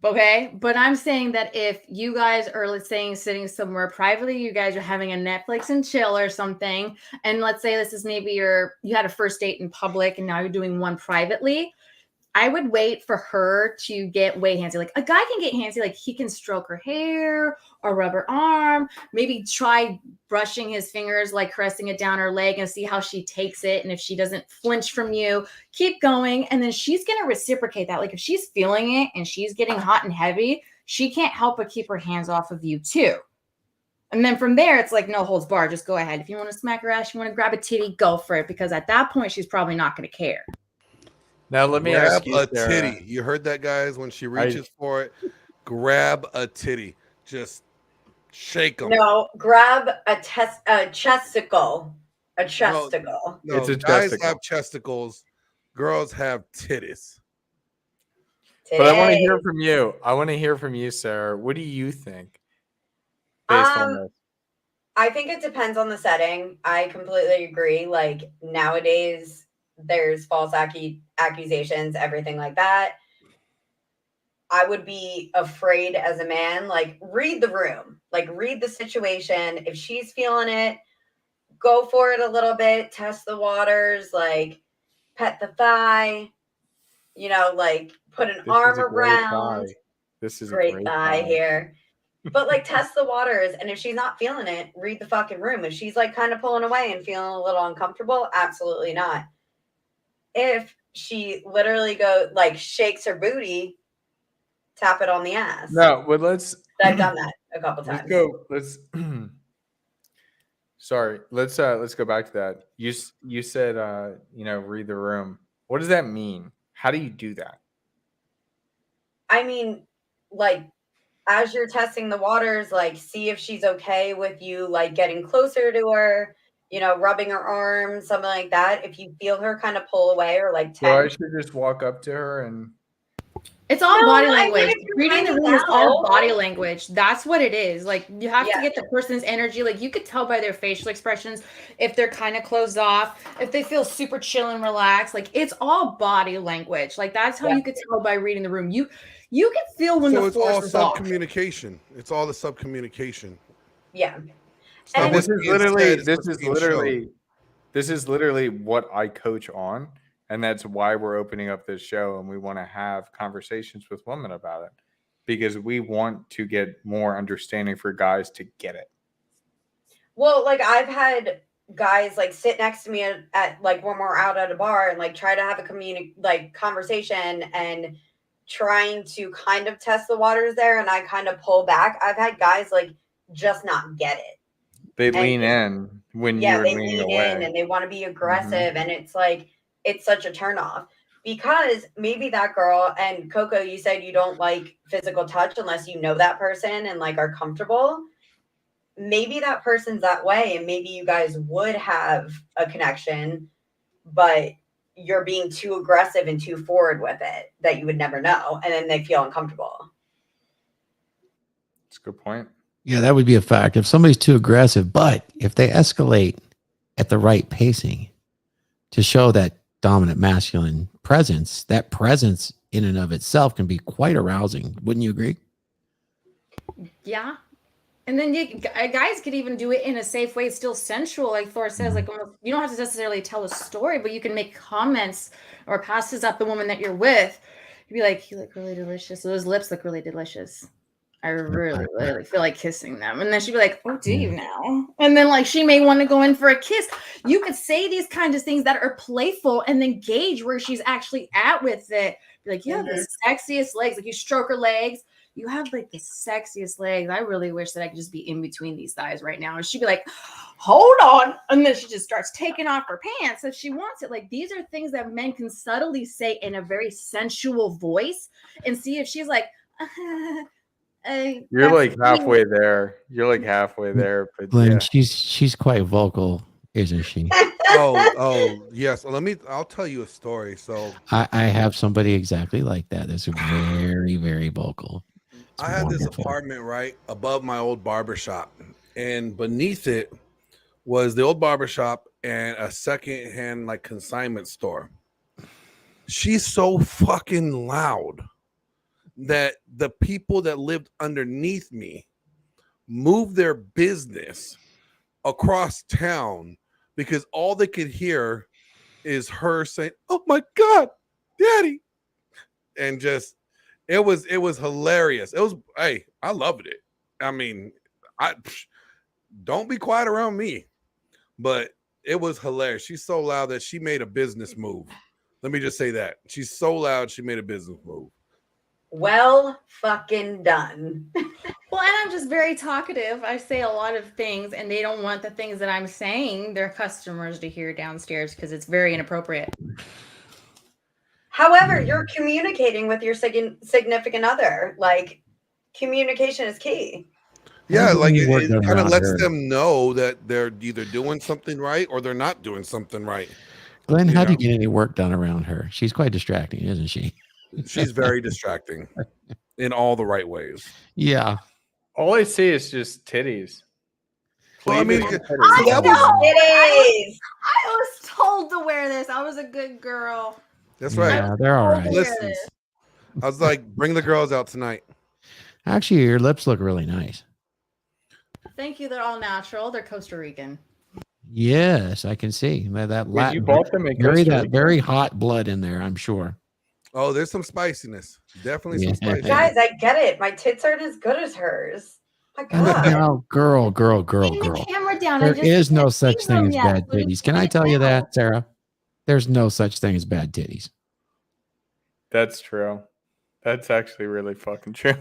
Okay? But I'm saying that if you guys are, let's say, sitting somewhere privately, you guys are having a Netflix and chill or something, and let's say this is maybe you had a first date in public and now you're doing one privately, I would wait for her to get way handsy. Like a guy can get handsy, like he can stroke her hair or rub her arm, maybe try brushing his fingers, like caressing it down her leg and see how she takes it. And if she doesn't flinch from you, keep going. And then she's going to reciprocate that. Like if she's feeling it and she's getting hot and heavy, she can't help but keep her hands off of you too. And then from there, it's like no holds barred. Just go ahead. If you want to smack her ass, you want to grab a titty, go for it. Because at that point, she's probably not going to care. Now let me ask you, grab a Sarah. titty. You heard that, guys? When she reaches for it, grab a titty. Just shake them. No, grab a chesticle. A chesticle. No, It's a guys chesticle. have chesticles. Girls have titties. But I want to hear from you. I want to hear from you, Sarah. What do you think? Based on this? I think it depends on the setting. I completely agree. Like nowadays, there's false accusations, everything like that. I would be afraid as a man. Like read the room, like read the situation. If she's feeling it, go for it a little bit. Test the waters. Like pet the thigh. You know, like put an arm around. This is a great thigh here. But like test the waters, and if she's not feeling it, read the fucking room. If she's like kind of pulling away and feeling a little uncomfortable, absolutely not. If she literally shakes her booty, tap it on the ass. No, but I've done that a couple times. Let's go back to that. You said read the room. What does that mean? How do you do that? I mean, like as you're testing the waters, like see if she's okay with you like getting closer to her, you know, rubbing her arm, something like that. If you feel her kind of pull away or like So I should just walk up to her and It's all No, body I mean, language. if you're Reading the finding room is all out- body language. That's what it is. Like you have to Yeah. get the person's energy. Like you could tell by their facial expressions if they're kind of closed off, if they feel super chill and relaxed. Like it's all body language. Like that's how Yeah. you could tell by reading the room. You can feel when So the it's all force is off. sub-communication. It's all the sub-communication. Yeah. It's not And what's This is being said, literally it's what's being shown. this is literally what I coach on, and that's why we're opening up this show, and we want to have conversations with women about it because we want to get more understanding for guys to get it. Well, like I've had guys like sit next to me at like when we're out at a bar and like try to have a conversation and trying to kind of test the waters there, and I kind of pull back. I've had guys like just not get it. They And lean in when Yeah, you're they leaning lean away. in and they want to be aggressive, and it's like it's such a turnoff because maybe that girl and Coco, you said you don't like physical touch unless you know that person and like are comfortable. Maybe that person's that way, and maybe you guys would have a connection, but you're being too aggressive and too forward with it that you would never know, and then they feel uncomfortable. That's a good point. Yeah, that would be a fact. If somebody's too aggressive, but if they escalate at the right pacing to show that dominant masculine presence, that presence in and of itself can be quite arousing. Wouldn't you agree? Yeah. And then guys could even do it in a safe way. It's still sensual, like Thor says. Like almost, you don't have to necessarily tell a story, but you can make comments or passes up the woman that you're with. You'd be like, "You look really delicious. Those lips look really delicious. I really, really feel like kissing them." And then she'd be like, "Oh, do you now?" And then like she may want to go in for a kiss. You could say these kinds of things that are playful and then gauge where she's actually at with it. Be like, "You have the sexiest legs." Like you stroke her legs. You have like the sexiest legs. I really wish that I could just be in between these thighs right now. And she'd be like, "Hold on." And then she just starts taking off her pants if she wants it. Like these are things that men can subtly say in a very sensual voice and see if she's like, You're like halfway there. You're like halfway there. But Glenn, yeah. she's quite vocal, isn't she? Oh, yes. I'll tell you a story. So I have somebody exactly like that. That's very, very vocal. It's I had this wonderful. apartment right above my old barber shop, and beneath it was the old barber shop and a secondhand like consignment store. She's so fucking loud that the people that lived underneath me moved their business across town because all they could hear is her saying, "Oh my God, Daddy," and just it was hilarious. It was, hey, I loved it. I mean, don't be quiet around me, but it was hilarious. She's so loud that she made a business move. Let me just say that she's so loud she made a business move. Well fucking done. Well, and I'm just very talkative. I say a lot of things, and they don't want the things that I'm saying their customers to hear downstairs because it's very inappropriate. However, you're communicating with your significant other. Like, communication is key. Yeah, like it kind of around lets her. them know that they're either doing something right or they're not doing something right. Glenn, you how do know. you get any work done around her? She's quite distracting, isn't she? She's very distracting in all the right ways. Yeah. All I see is just titties. Well, I mean, Cleavage and so titties. that was It is. I was told to wear this. I was a good girl. that's right. Yeah, they're all right. Listen, I was like, bring the girls out tonight. Actually, your lips look really nice. Thank you. They're all natural. They're Costa Rican. Yes, I can see that Wait, Latin, you bought them in very Costa that Rica? very hot blood in there. I'm sure. Oh, there's some spiciness. Definitely some Yeah. spiciness. Guys, I get it. My tits aren't as good as hers. My God. No, girl. Getting the camera down. There I just is no can't such see thing them as yet, bad so you titties. Can I can't tell you tell. that, Sarah? There's no such thing as bad titties. That's true. That's actually really fucking true.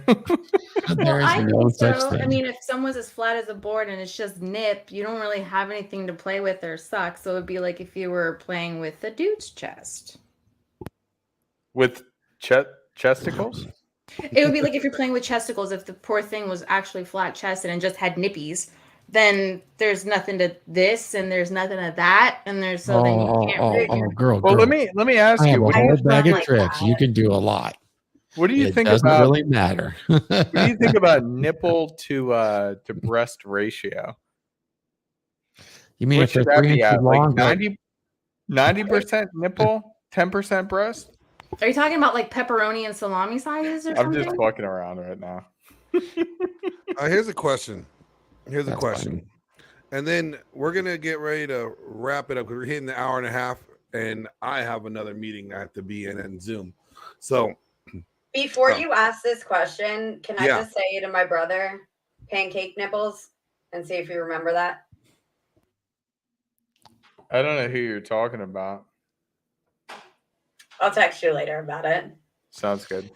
There is I no think such so. thing. I mean, if someone's as flat as a board and it's just nip, you don't really have anything to play with or suck. So it'd be like if you were playing with the dude's chest. With chesticles? It would be like if you're playing with chesticles. If the poor thing was actually flat chested and just had nippies, then there's nothing to this and there's nothing to that, and there's so then you can't. girl. Well, let me ask I have you. a What whole do you bag of like tricks. that. You can do a lot. What do you It think doesn't about? really matter. What do you think about nipple to breast ratio? You mean What if they're should that 3 be inches at? Like long, but 90% nipple, 10% breast? Are you talking about like pepperoni and salami sizes or I'm something? just fucking around right now. Here's a question. Here's a That's question. funny. And then we're going to get ready to wrap it up because we're hitting the hour and a half. And I have another meeting I have to be in and Zoom. So Before you ask this question, can I Yeah. just say to my brother, pancake nipples, and see if you remember that? I don't know who you're talking about. I'll text you later about it. Sounds good.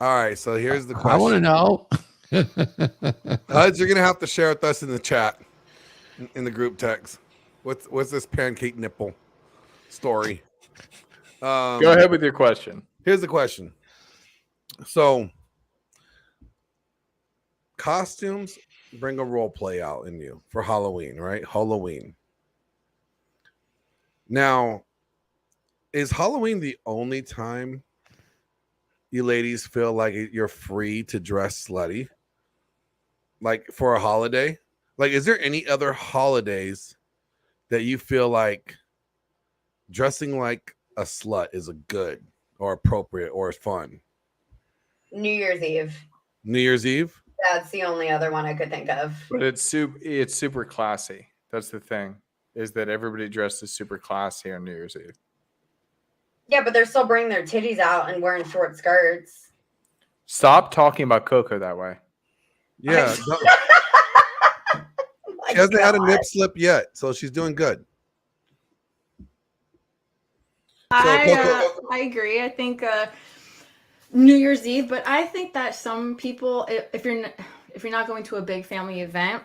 all right. So here's the I want to question. know. HUDs, you're going to have to share with us in the chat, in the group text. What's this pancake nipple story? Go ahead with your question. Here's the question. So, costumes bring a role play out in you for Halloween, right? Halloween. Now, is Halloween the only time you ladies feel like you're free to dress slutty? Like for a holiday? Like, is there any other holidays that you feel like dressing like a slut is a good or appropriate or fun? New Year's Eve. New Year's Eve? That's the only other one I could think of. But it's super classy. That's the thing, is that everybody dresses super classy on New Year's Eve. Yeah, but they're still bringing their titties out and wearing short skirts. Stop talking about Coco that way. Yeah. She hasn't had a nip slip yet, so she's doing good. I agree. I think New Year's Eve, but I think that some people, if you're not going to a big family event,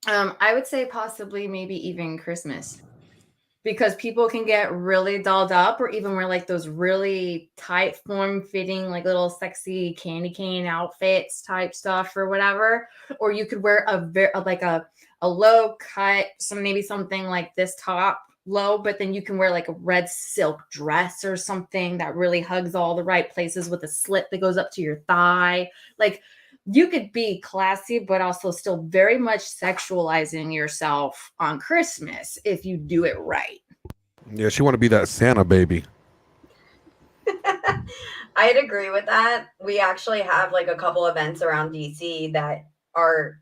I would say possibly maybe even Christmas, because people can get really dolled up or even wear like those really tight form fitting like little sexy candy cane outfits type stuff or whatever. Or you could wear a low cut, maybe something like this top low, but then you can wear like a red silk dress or something that really hugs all the right places with a slit that goes up to your thigh. Like, you could be classy, but also still very much sexualizing yourself on Christmas if you do it right. Yeah, she want to be that Santa baby. I'd agree with that. We actually have like a couple events around DC that are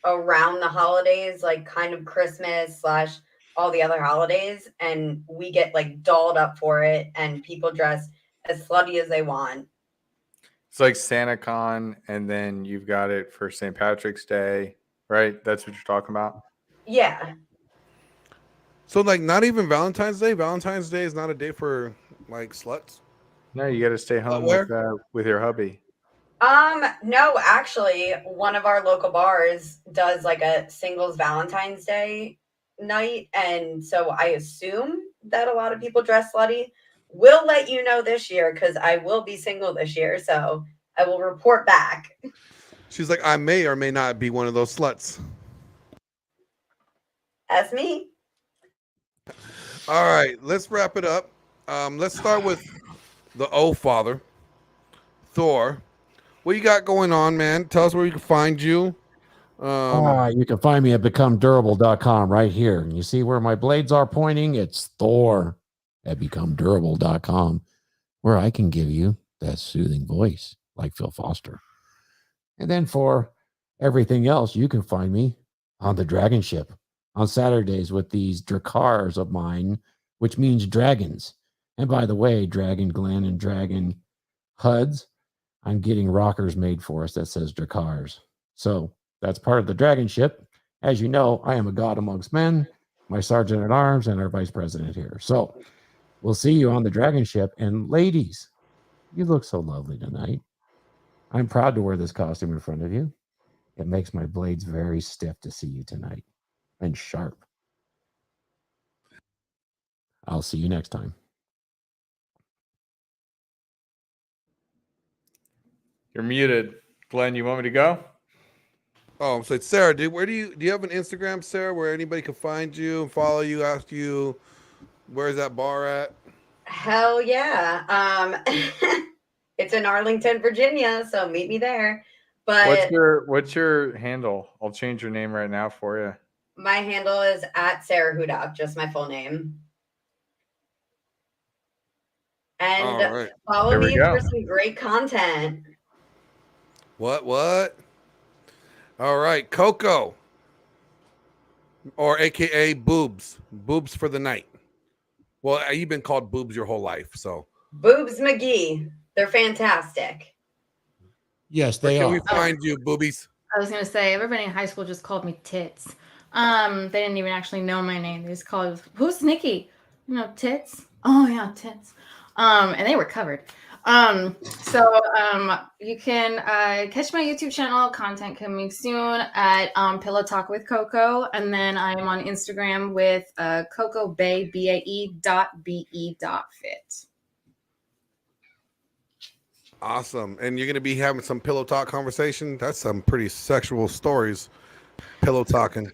around the holidays, like kind of Christmas / all the other holidays, and we get like dolled up for it, and people dress as slutty as they want. It's like SantaCon, and then you've got it for St. Patrick's Day, right? That's what you're talking about? Yeah. So, like, not even Valentine's Day? Valentine's Day is not a day for, like, sluts? No, you got to stay home with your hubby. No, actually, one of our local bars does like a singles Valentine's Day night, and so I assume that a lot of people dress slutty. We'll let you know this year because I will be single this year, so I will report back. She's like, I may or may not be one of those sluts. That's me. All right, let's wrap it up. Let's start with the O Father, Thor. What you got going on, man? Tell us where we can find you. You can find me at becomedurable.com right here. And you see where my blades are pointing? It's Thor at becomedurable.com, where I can give you that soothing voice like Phil Foster. And then for everything else, you can find me on the Dragon Ship on Saturdays with these Drakars of mine, which means dragons. And by the way, Dragon Glenn and Dragon HUDs, I'm getting rockers made for us that says Drakars. So that's part of the Dragon Ship. As you know, I am a god amongst men, my sergeant at arms, and our vice president here. So we'll see you on the Dragon Ship. And ladies, you look so lovely tonight. I'm proud to wear this costume in front of you. It makes my blades very stiff to see you tonight and sharp. I'll see you next time. You're muted. Glenn, you want me to go? Oh, so Sarah, do you have an Instagram, Sarah, where anybody can find you and follow you, ask you where's that bar at? Hell yeah. It's It's in Arlington, Virginia, so meet me there. But what's your handle? I'll change your name right now for you. My handle is at Sarah Hudak, just my full name. And follow me for some great content. What? All right, Coco, or AKA Boobs for the night. Well, you've been called Boobs your whole life, so. Boobs McGee, they're fantastic. Yes, they Where are. can we find you, Boobies? I was gonna say everybody in high school just called me Tits. They didn't even actually know my name. They just called it, who's Nikki? You know, Tits. Oh yeah, Tits. And they were covered. You can catch my YouTube channel, content coming soon at Pillow Talk with Coco, and then I'm on Instagram with Coco Bae BAE.be.fit. Awesome. And you're going to be having some pillow talk conversation. That's some pretty sexual stories. Pillow talking.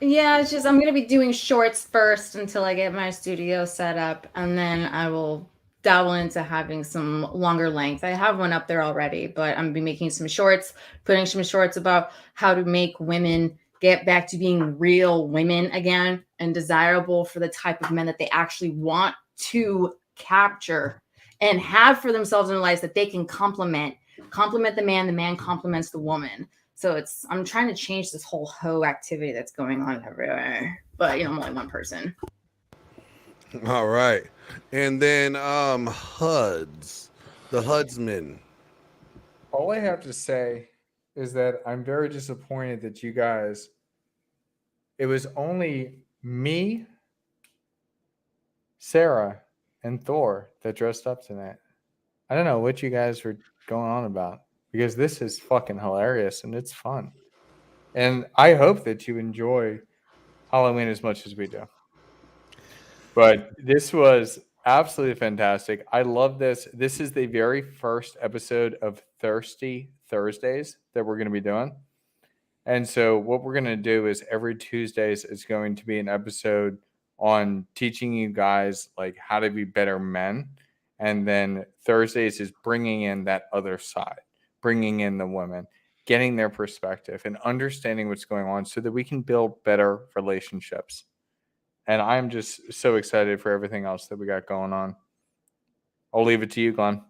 Yeah, it's just I'm going to be doing shorts first until I get my studio set up, and then I will dabble into having some longer length. I have one up there already, but I'm going to be making some shorts, putting some shorts about how to make women get back to being real women again and desirable for the type of men that they actually want to capture and have for themselves in their lives, that they can compliment the man compliments the woman. So I'm trying to change this whole hoe activity that's going on everywhere. But I'm only one person. All right. And then HUDs, the HUDsmen. All I have to say is that I'm very disappointed that you guys, it was only me, Sarah, and Thor that dressed up tonight. I don't know what you guys were going on about, because this is fucking hilarious and it's fun. And I hope that you enjoy Halloween as much as we do. But this was absolutely fantastic. I love this. This is the very first episode of Thirsty Thursdays that we're going to be doing. And so what we're going to do is every Tuesdays is going to be an episode on teaching you guys like how to be better men. And then Thursdays is bringing in that other side, bringing in the women, getting their perspective and understanding what's going on so that we can build better relationships. And I'm just so excited for everything else that we got going on. I'll leave it to you, Glenn.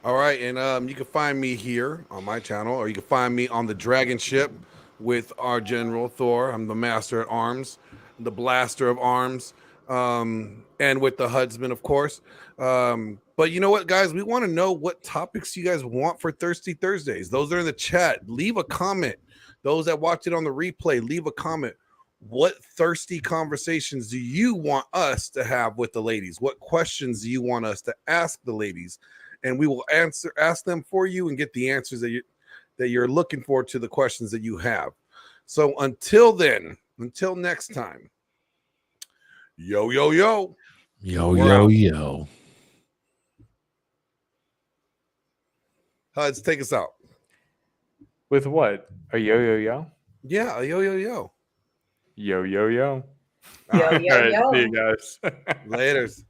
All right. And you can find me here on my channel, or you can find me on the Dragon Ship with our General Thor. I'm the Master at Arms, the Blaster of Arms, and with the HUDsman, of course. But you know what, guys? We want to know what topics you guys want for Thirsty Thursdays. Those are in the chat. Leave a comment. Those that watch it on the replay, leave a comment. What thirsty conversations do you want us to have with the ladies? What questions do you want us to ask the ladies? And we will ask them for you and get the answers that you're looking for to the questions that you have. So until then, until next time, yo, yo, yo. Yo, yo, yo. HUDs, take us out. With what? A yo-yo-yo? Yeah, a yo-yo-yo. Yo-yo-yo. Yo, yo, All right, yo. see you guys. Laters.